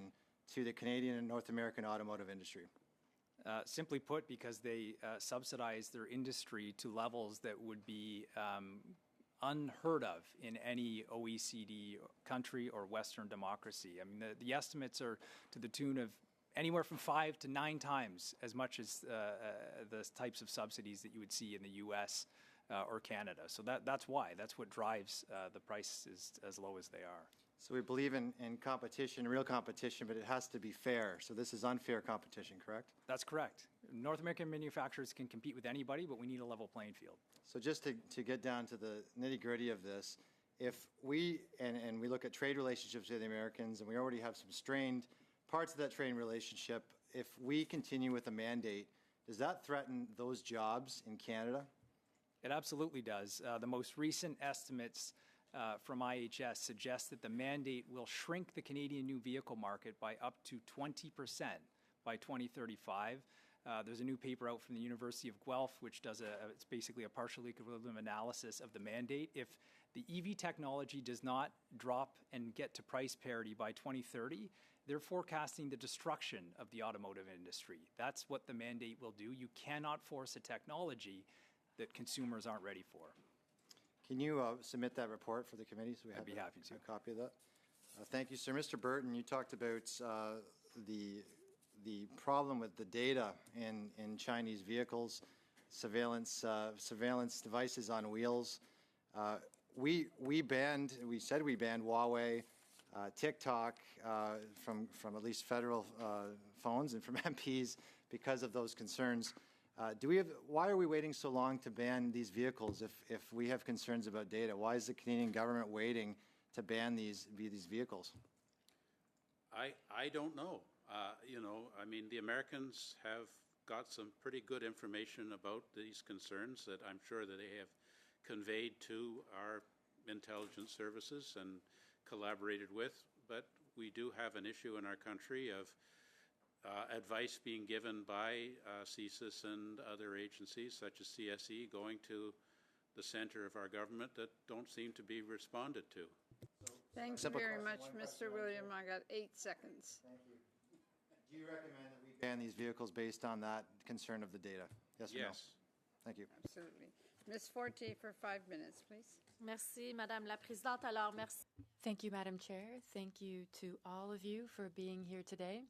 to the Canadian and North American automotive industry. Simply put, because they subsidize their industry to levels that would be unheard of in any OECD country or Western democracy. I mean, the estimates are to the tune of anywhere from 5 to 9 times as much as the types of subsidies that you would see in the U.S. Or Canada. So that's why. That's what drives the prices as low as they are. So we believe in competition, real competition, but it has to be fair. So this is unfair competition, correct? That's correct. North American manufacturers can compete with anybody, but we need a level playing field. So just to get down to the nitty-gritty of this, if we, and we look at trade relationships with the Americans, and we already have some strained parts of that trade relationship, if we continue with a mandate, does that threaten those jobs in Canada? It absolutely does. The most recent estimates from IHS suggest that the mandate will shrink the Canadian new vehicle market by up to 20% by 2035. There's a new paper out from the University of Guelph, which does it's basically a partial equilibrium analysis of the mandate. If the EV technology does not drop and get to price parity by 2030, they're forecasting the destruction of the automotive industry. That's what the mandate will do. You cannot force a technology that consumers aren't ready for. Can you submit that report for the committee so we have I'd be happy to. A copy of that? Thank you, sir. Mr. Burton, you talked about the problem with the data in Chinese vehicles, surveillance devices on wheels. We said we banned Huawei, TikTok from at least federal phones and from MPs because of those concerns. Why are we waiting so long to ban these vehicles if we have concerns about data? Why is the Canadian government waiting to ban these vehicles? I don't know. I mean, the Americans have got some pretty good information about these concerns that I'm sure that they have conveyed to our intelligence services and collaborated with, but we do have an issue in our country of advice being given by CSIS and other agencies such as CSE going to the center of our government that don't seem to be responded to. Thank you very much, Mr. William. I got 8 seconds. Thank you. Do you recommend that we ban these vehicles based on that concern of the data? Yes or no? Yes. Thank you. Absolutely. Ms. Forte for 5 minutes, please. Merci, Madame la Présidente. Alors, merci. Thank you, Madam Chair. Thank you to all of you for being here today.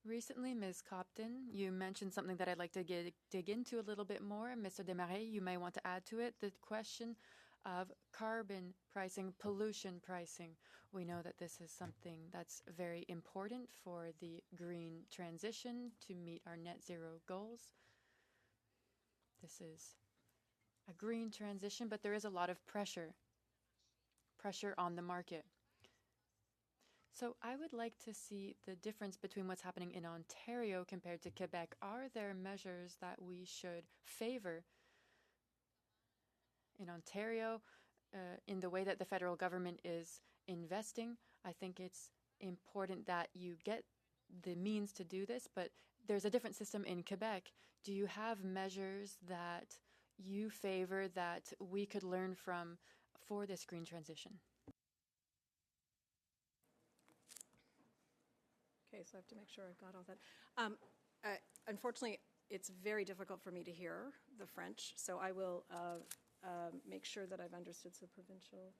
Recently, Ms. Copton, you mentioned something that I'd like to dig into a little bit more. Mr. Desmarais, you may want to add to it the question of carbon pricing, pollution pricing. We know that this is something that's very important for the green transition to meet our net zero goals. This is a green transition, but there is a lot of pressure on the market. So I would like to see the difference between what's happening in Ontario compared to Quebec. Are there measures that we should favor in Ontario in the way that the federal government is investing? I think it's important that you get the means to do this, but there's a different system in Quebec. Do you have measures that you favor that we could learn from for this green transition? Okay, so I have to make sure I've got all that. Unfortunately, it's very difficult for me to hear the French, so I will make sure that I've understood the provincial.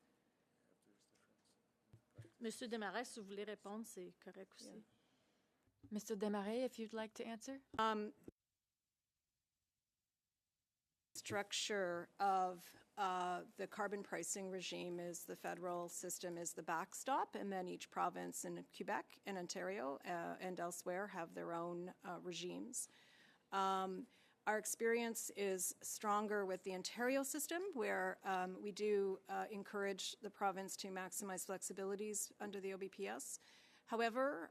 Monsieur Desmarais, si vous voulez répondre, c'est correct aussi. Yeah. Mr. Desmarais, if you'd like to answer. Structure of the carbon pricing regime is the federal system is the backstop, and then each province in Quebec and Ontario and elsewhere have their own regimes. Our experience is stronger with the Ontario system, where we do encourage the province to maximize flexibilities under the OBPS. However,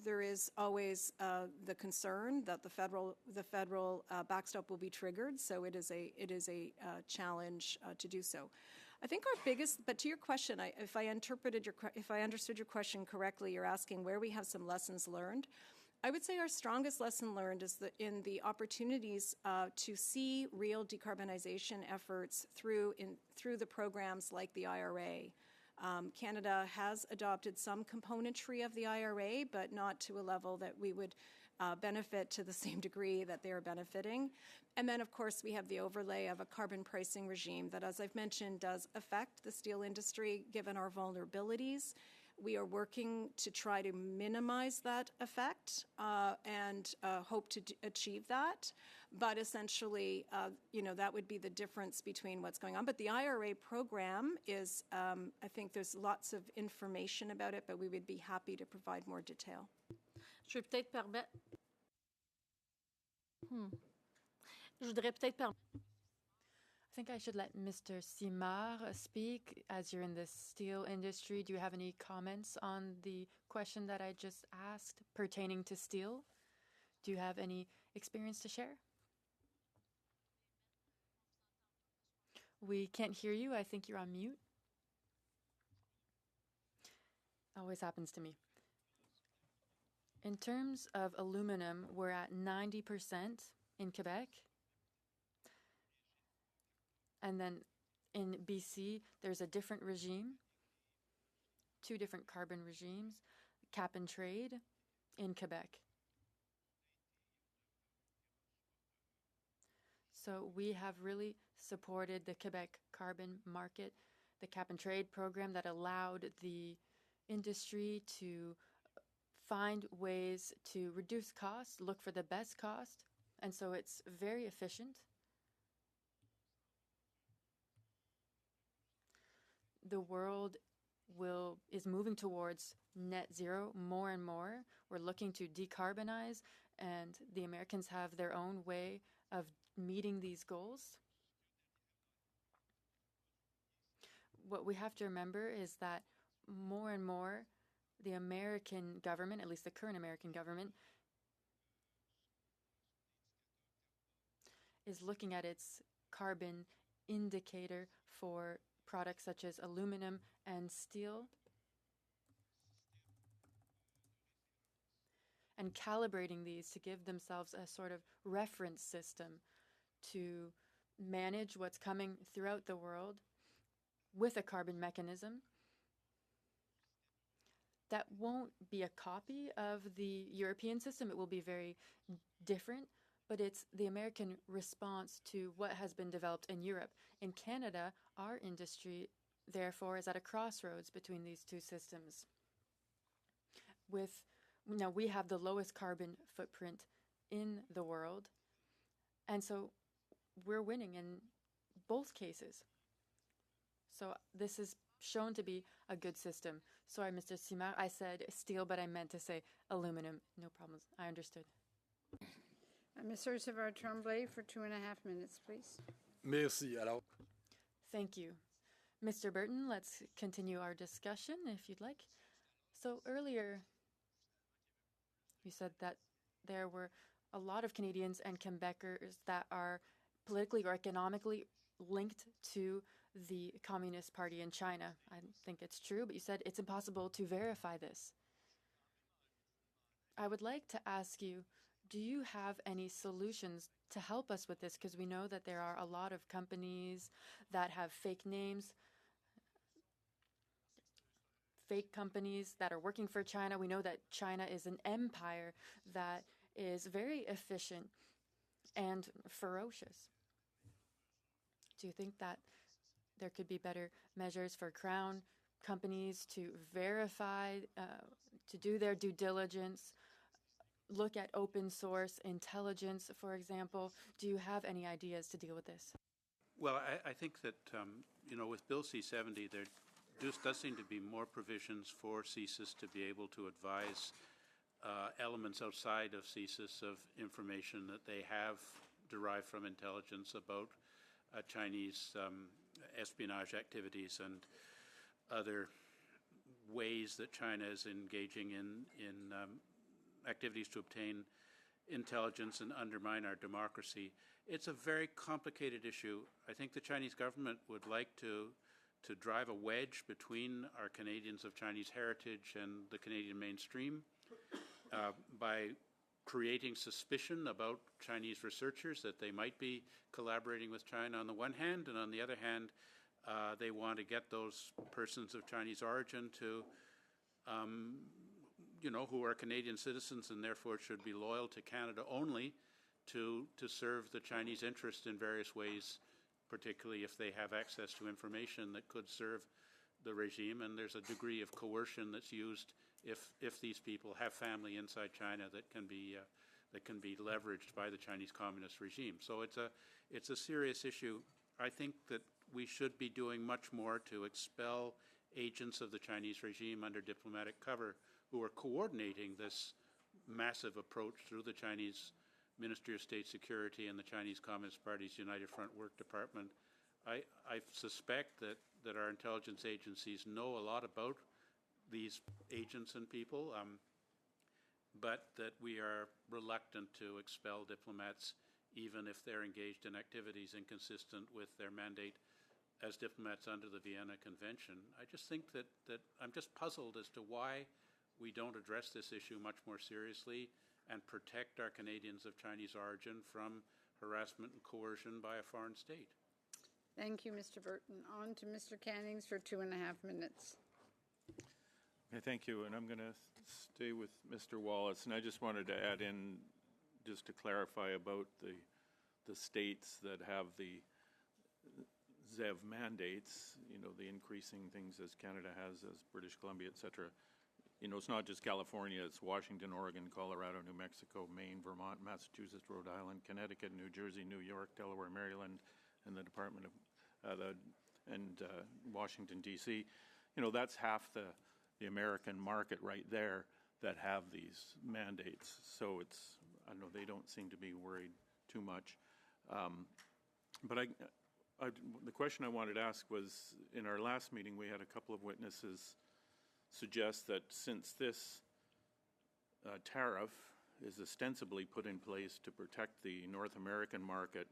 there is always the concern that the federal backstop will be triggered, so it is a challenge to do so. I think our biggest, but to your question, if I understood your question correctly, you're asking where we have some lessons learned. I would say our strongest lesson learned is in the opportunities to see real decarbonization efforts through the programs like the IRA. Canada has adopted some componentry of the IRA, but not to a level that we would benefit to the same degree that they are benefiting. And then, of course, we have the overlay of a carbon pricing regime that, as I've mentioned, does affect the steel industry given our vulnerabilities. We are working to try to minimize that effect and hope to achieve that. But essentially, that would be the difference between what's going on. But the IRA program is, I think there's lots of information about it, but we would be happy to provide more detail. Je vais peut-être permettre... Je voudrais peut-être permettre... I think I should let Mr. Simard speak. As you're in the steel industry, do you have any comments on the question that I just asked pertaining to steel? Do you have any experience to share? We can't hear you. I think you're on mute. Always happens to me. In terms of aluminum, we're at 90% in Quebec. And then in BC, there's a different regime, 2 different carbon regimes, cap and trade in Quebec. So we have really supported the Quebec carbon market, the cap and trade program that allowed the industry to find ways to reduce costs, look for the best cost, and so it's very efficient. The world is moving towards net zero more and more. We're looking to decarbonize, and the Americans have their own way of meeting these goals. What we have to remember is that more and more the American government, at least the current American government, is looking at its carbon indicator for products such as aluminum and steel and calibrating these to give themselves a sort of reference system to manage what's coming throughout the world with a carbon mechanism that won't be a copy of the European system. It will be very different, but it's the American response to what has been developed in Europe. In Canada, our industry, therefore, is at a crossroads between these 2 systems. Now, we have the lowest carbon footprint in the world, and so we're winning in both cases. So this is shown to be a good system. Sorry, Mr. Simard, I said steel, but I meant to say aluminum. No problems. I understood. Ms. Ursula Tremblay for 2.5 minutes, please. Merci. Alors. Thank you. Mr. Burton, let's continue our discussion if you'd like. So earlier, you said that there were a lot of Canadians and Quebecers that are politically or economically linked to the Communist Party in China. I think it's true, but you said it's impossible to verify this. I would like to ask you, do you have any solutions to help us with this? Because we know that there are a lot of companies that have fake names, fake companies that are working for China. We know that China is an empire that is very efficient and ferocious. Do you think that there could be better measures for Crown companies to verify, to do their due diligence, look at open source intelligence, for example? Do you have any ideas to deal with this? Well, I think that, with Bill C-70, there does seem to be more provisions for CSIS to be able to advise elements outside of CSIS of information that they have derived from intelligence about Chinese espionage activities and other ways that China is engaging in activities to obtain intelligence and undermine our democracy. It's a very complicated issue. I think the Chinese government would like to drive a wedge between our Canadians of Chinese heritage and the Canadian mainstream by creating suspicion about Chinese researchers that they might be collaborating with China on the one hand, and on the other hand, they want to get those persons of Chinese origin to, who are Canadian citizens and therefore should be loyal to Canada only, to serve the Chinese interest in various ways, particularly if they have access to information that could serve the regime. And there's a degree of coercion that's used if these people have family inside China that can be leveraged by the Chinese Communist regime. So it's a serious issue. I think that we should be doing much more to expel agents of the Chinese regime under diplomatic cover who are coordinating this massive approach through the Chinese Ministry of State Security and the Chinese Communist Party's United Front Work Department. I suspect that our intelligence agencies know a lot about these agents and people, but that we are reluctant to expel diplomats even if they're engaged in activities inconsistent with their mandate as diplomats under the Vienna Convention. I just think that I'm just puzzled as to why we don't address this issue much more seriously and protect our Canadians of Chinese origin from harassment and coercion by a foreign state. Thank you, Mr. Burton. On to Mr. Cannings for 2.5 minutes. Okay, thank you. And I'm going to stay with Mr. Wallace. And I just wanted to add in, just to clarify about the states that have the ZEV mandates, the increasing things as Canada has, as British Columbia, et cetera. It's not just California, it's Washington, Oregon, Colorado, New Mexico, Maine, Vermont, Massachusetts, Rhode Island, Connecticut, New Jersey, New York, Delaware, Maryland, and the Department of, Washington, D.C. That's half the American market right there that have these mandates. So I know they don't seem to be worried too much. But the question I wanted to ask was, in our last meeting, we had a couple of witnesses suggest that since this tariff is ostensibly put in place to protect the North American market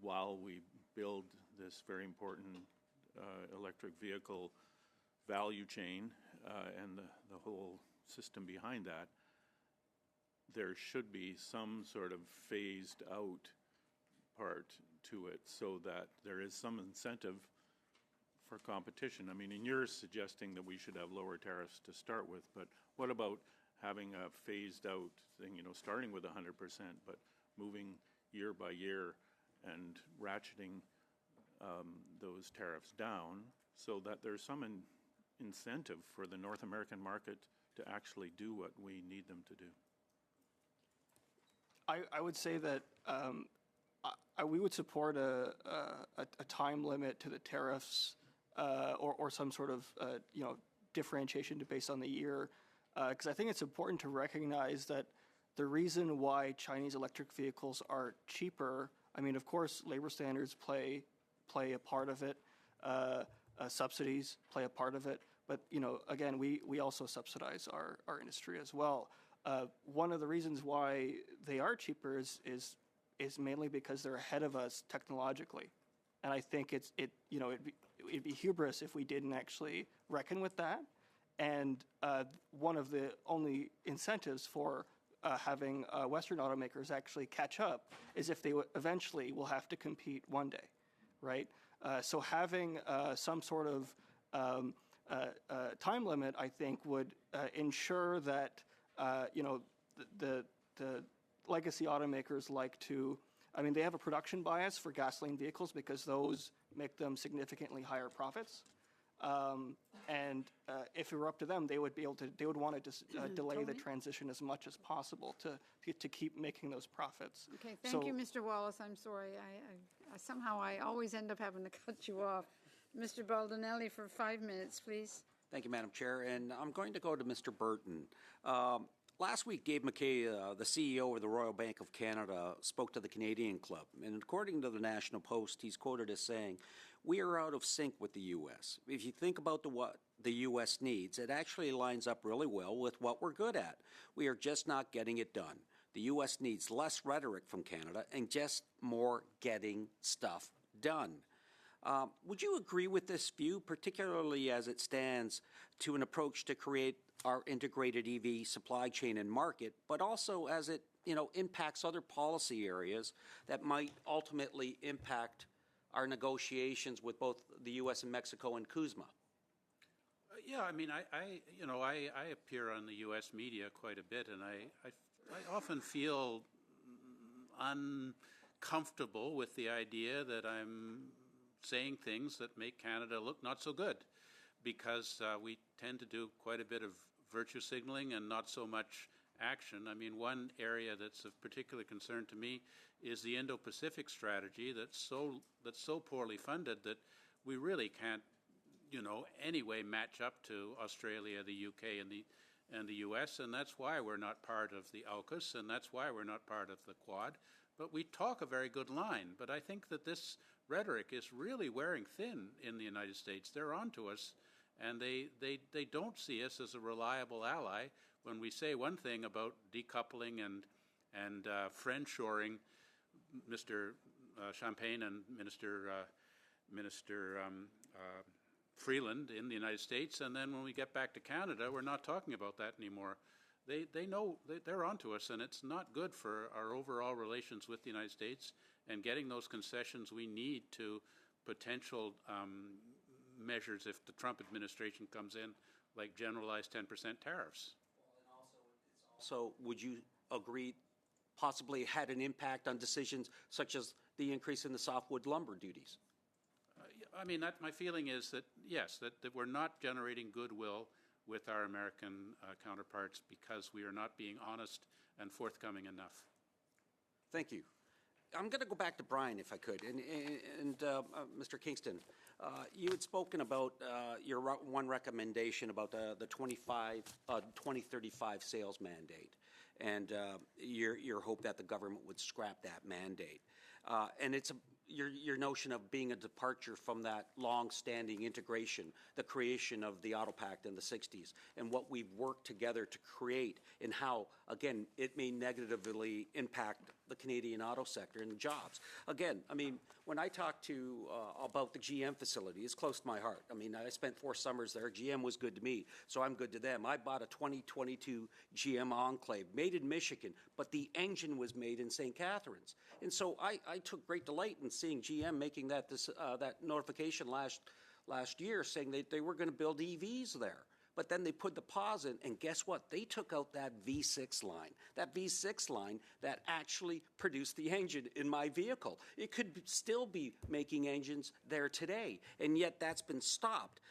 while we build this very important electric vehicle value chain and the whole system behind that, there should be some sort of phased out part to it so that there is some incentive for competition. I mean, and you're suggesting that we should have lower tariffs to start with, but what about having a phased out thing, starting with 100%, but moving year by year and ratcheting those tariffs down so that there's some incentive for the North American market to actually do what we need them to do? I would say that we would support a time limit to the tariffs or some sort of differentiation based on the year, because I think it's important to recognize that the reason why Chinese electric vehicles are cheaper, I mean, of course, labor standards play a part of it, subsidies play a part of it, but again, we also subsidize our industry as well. One of the reasons why they are cheaper is mainly because they're ahead of us technologically, and I think it'd be hubris if we didn't actually reckon with that. And one of the only incentives for having Western automakers actually catch up is if they eventually will have to compete one day, right? So having some sort of time limit, I think, would ensure that the legacy automakers like to, they have a production bias for gasoline vehicles because those make them significantly higher profits. And if it were up to them, they would want to delay the transition as much as possible to keep making those profits. Okay, thank you, Mr. Wallace. I'm sorry. I somehow always end up having to cut you off. Mr. Baldinelli for 5 minutes, please. Thank you, Madam Chair. And I'm going to go to Mr. Burton. Last week, Dave McKay, the CEO of the Royal Bank of Canada, spoke to the Canadian Club. And according to the National Post, he's quoted as saying, "We are out of sync with the U.S. If you think about what the U.S. needs, it actually lines up really well with what we're good at. We are just not getting it done. The U.S. needs less rhetoric from Canada and just more getting stuff done." Would you agree with this view, particularly as it stands to an approach to create our integrated EV supply chain and market, but also as it impacts other policy areas that might ultimately impact our negotiations with both the U.S. and Mexico and CUSMA? Yeah, I mean, I appear on the U.S. media quite a bit, and I often feel uncomfortable with the idea that I'm saying things that make Canada look not so good, because we tend to do quite a bit of virtue signaling and not so much action. I mean, one area that's of particular concern to me is the Indo-Pacific strategy that's so poorly funded that we really can't, anyway match up to Australia, the UK, and the US, and that's why we're not part of the AUKUS, and that's why we're not part of the Quad. But we talk a very good line. But I think that this rhetoric is really wearing thin in the United States. They're onto us, and they don't see us as a reliable ally when we say one thing about decoupling and friendshoring. Mr. Champagne and Minister Freeland in the United States, and then when we get back to Canada, we're not talking about that anymore. They know they're onto us, and it's not good for our overall relations with the United States and getting those concessions we need to potential measures if the Trump administration comes in, like generalized 10% tariffs. So would you agree possibly had an impact on decisions such as the increase in the softwood lumber duties? I mean, my feeling is that, yes, that we're not generating goodwill with our American counterparts because we are not being honest and forthcoming enough. Thank you. I'm going to go back to Brian, if I could. And Mr. Kingston, you had spoken about your one recommendation about the 2035 sales mandate, and your hope that the government would scrap that mandate. And it's your notion of being a departure from that long-standing integration, the creation of the Auto Pact in the 60s, and what we've worked together to create, and how, again, it may negatively impact the Canadian auto sector and jobs. Again, I mean, when I talk about the GM facility, it's close to my heart. I mean, I spent 4 summers there. GM was good to me, so I'm good to them. I bought a 2022 GM Enclave, made in Michigan, but the engine was made in St. Catharines. And so I took great delight in seeing GM making that notification last year saying they were going to build EVs there. But then they put the pause in, and guess what? They took out that V6 line. That V6 line that actually produced the engine in my vehicle. It could still be making engines there today, and yet that's been stopped.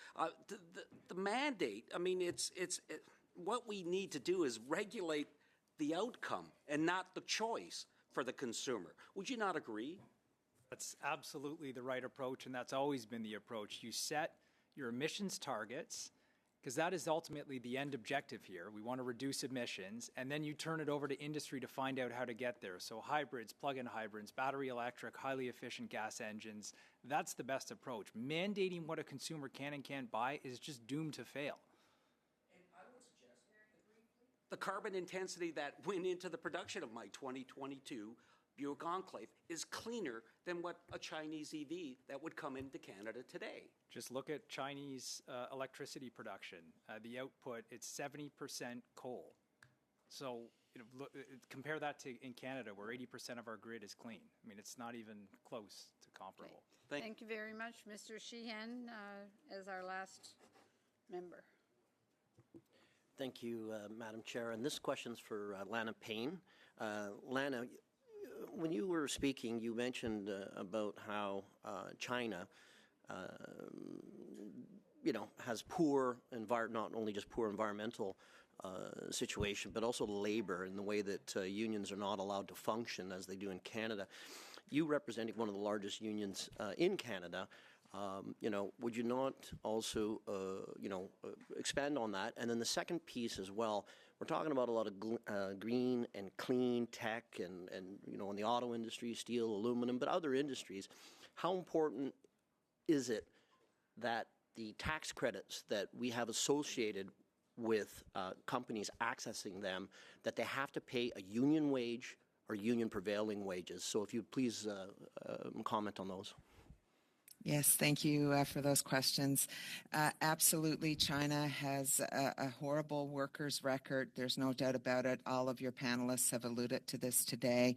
The mandate, I mean, what we need to do is regulate the outcome and not the choice for the consumer. Would you not agree? That's absolutely the right approach, and that's always been the approach. You set your emissions targets, because that is ultimately the end objective here. We want to reduce emissions, and then you turn it over to industry to find out how to get there. So hybrids, plug-in hybrids, battery electric, highly efficient gas engines, that's the best approach. Mandating what a consumer can and can't buy is just doomed to fail. And I would suggest the carbon intensity that went into the production of my 2022 Buick Enclave is cleaner than what a Chinese EV that would come into Canada today. Just look at Chinese electricity production. The output, it's 70% coal. So compare that to in Canada, where 80% of our grid is clean. I mean, it's not even close to comparable. Okay. Thank you very much. Mr. Sheehan as our last member. Thank you, Madam Chair. And this question's for Lana Payne. Lana, when you were speaking, you mentioned about how China, has poor not only just poor environmental situation, but also labor in the way that unions are not allowed to function as they do in Canada. You representing one of the largest unions in Canada, would you not also, expand on that? And then the second piece as well, we're talking about a lot of green and clean tech and in the auto industry, steel, aluminum, but other industries. How important is it that the tax credits that we have associated with companies accessing them, that they have to pay a union wage or union prevailing wages? So if you'd please comment on those. Yes, thank you for those questions. Absolutely, China has a horrible workers' record. There's no doubt about it. All of your panelists have alluded to this today.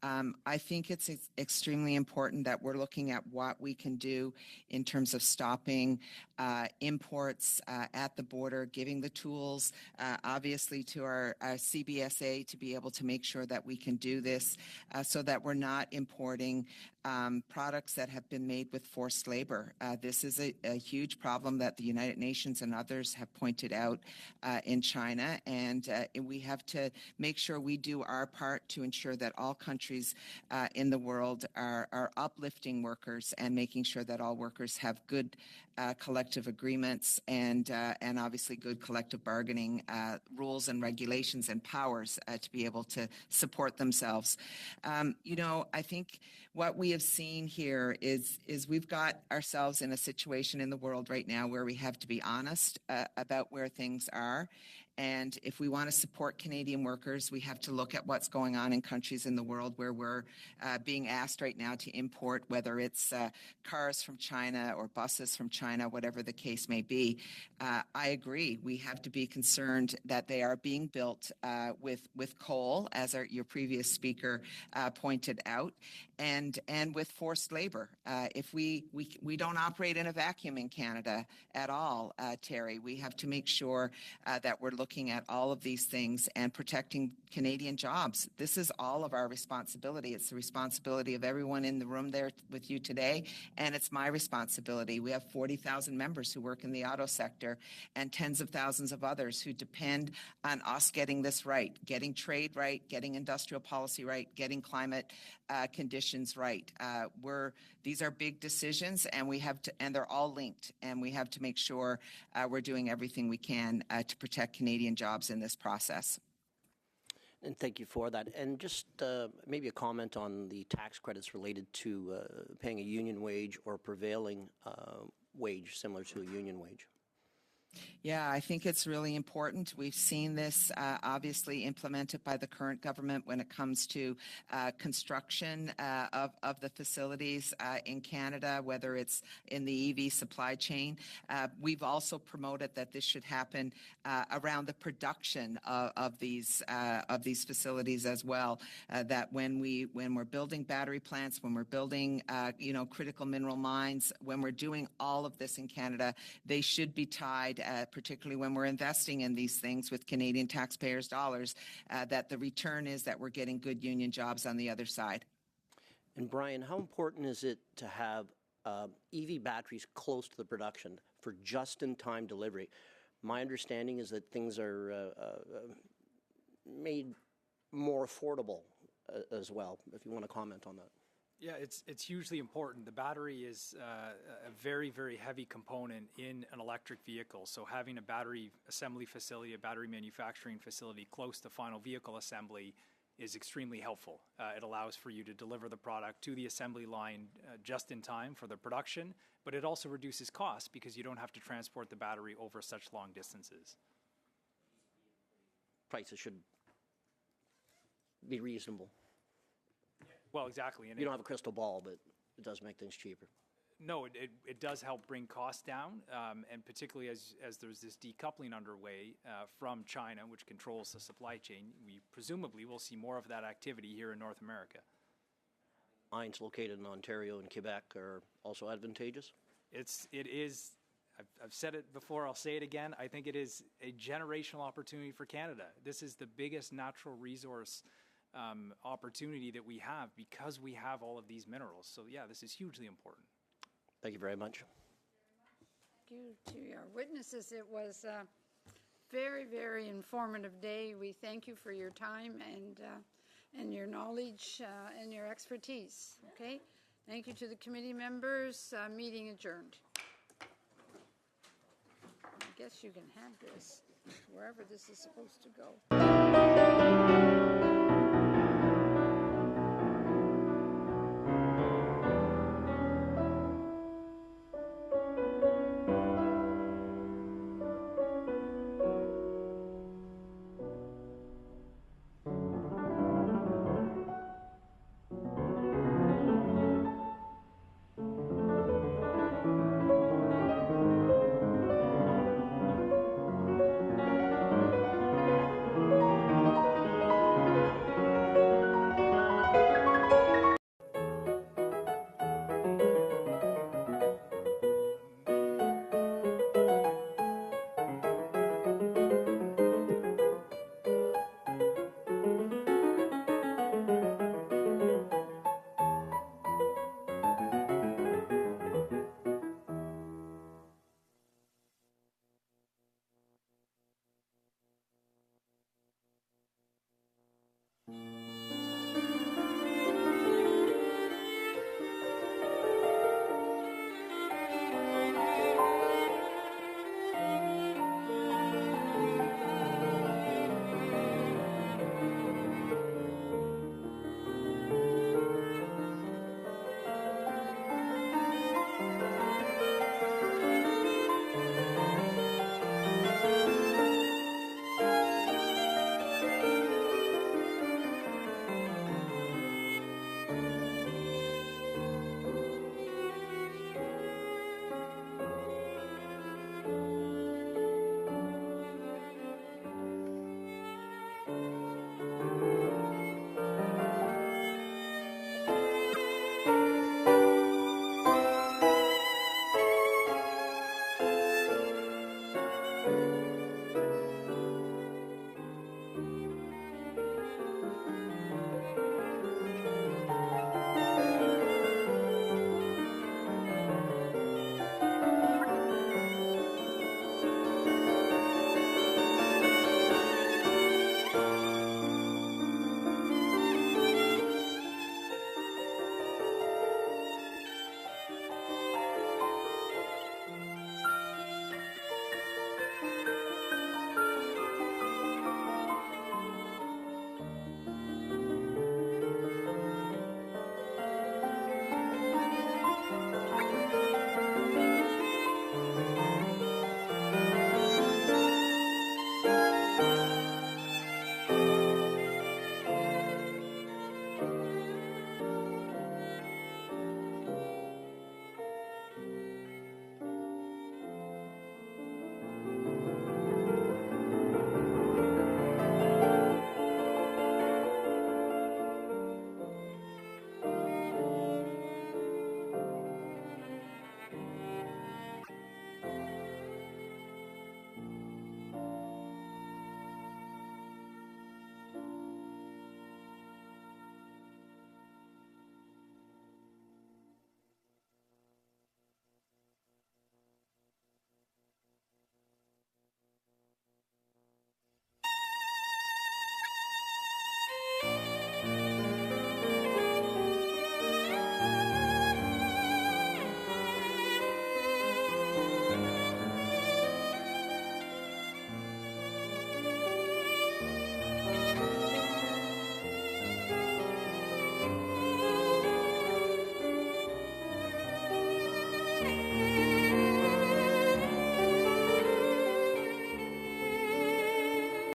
I think it's extremely important that we're looking at what we can do in terms of stopping imports at the border, giving the tools, obviously, to our CBSA to be able to make sure that we can do this so that we're not importing products that have been made with forced labor. This is a huge problem that the United Nations and others have pointed out in China, and we have to make sure we do our part to ensure that all countries in the world are uplifting workers and making sure that all workers have good collective agreements and obviously good collective bargaining rules and regulations and powers to be able to support themselves. I think what we have seen here is we've got ourselves in a situation in the world right now where we have to be honest about where things are. And if we want to support Canadian workers, we have to look at what's going on in countries in the world where we're being asked right now to import, whether it's cars from China or buses from China, whatever the case may be. I agree. We have to be concerned that they are being built with coal, as your previous speaker pointed out, and with forced labor. If we don't operate in a vacuum in Canada at all, Terry. We have to make sure that we're looking at all of these things and protecting Canadian jobs. This is all of our responsibility. It's the responsibility of everyone in the room there with you today, and it's my responsibility. We have 40,000 members who work in the auto sector and tens of thousands of others who depend on us getting this right, getting trade right, getting industrial policy right, getting climate conditions right. These are big decisions, and they're all linked, and we have to make sure we're doing everything we can to protect Canadian jobs in this process. And thank you for that. And just maybe a comment on the tax credits related to paying a union wage or prevailing wage similar to a union wage. Yeah, I think it's really important. We've seen this obviously implemented by the current government when it comes to construction of the facilities in Canada, whether it's in the EV supply chain. We've also promoted that this should happen around the production of these facilities as well. That when we're building battery plants, when we're building critical mineral mines, when we're doing all of this in Canada, they should be tied, particularly when we're investing in these things with Canadian taxpayers' dollars, that the return is that we're getting good union jobs on the other side. And Brian, how important is it to have EV batteries close to the production for just-in-time delivery? My understanding is that things are made more affordable as well, if you want to comment on that. Yeah, it's hugely important. The battery is a very, very heavy component in an electric vehicle. So having a battery assembly facility, a battery manufacturing facility close to final vehicle assembly is extremely helpful. It allows for you to deliver the product to the assembly line just in time for the production, but it also reduces costs because you don't have to transport the battery over such long distances. Prices should be reasonable. Well, exactly. And you don't have a crystal ball, but it does make things cheaper. No, it does help bring costs down, and particularly as there's this decoupling underway from China, which controls the supply chain, we presumably will see more of that activity here in North America. Mines located in Ontario and Quebec are also advantageous? It is. I've said it before, I'll say it again. I think it is a generational opportunity for Canada. This is the biggest natural resource opportunity that we have because we have all of these minerals. So yeah, this is hugely important. Thank you very much. Thank you to our witnesses. It was a very, very informative day. We thank you for your time and your knowledge and your expertise. Okay. Thank you to the committee members. Meeting adjourned. I guess you can have this wherever this is supposed to go. you.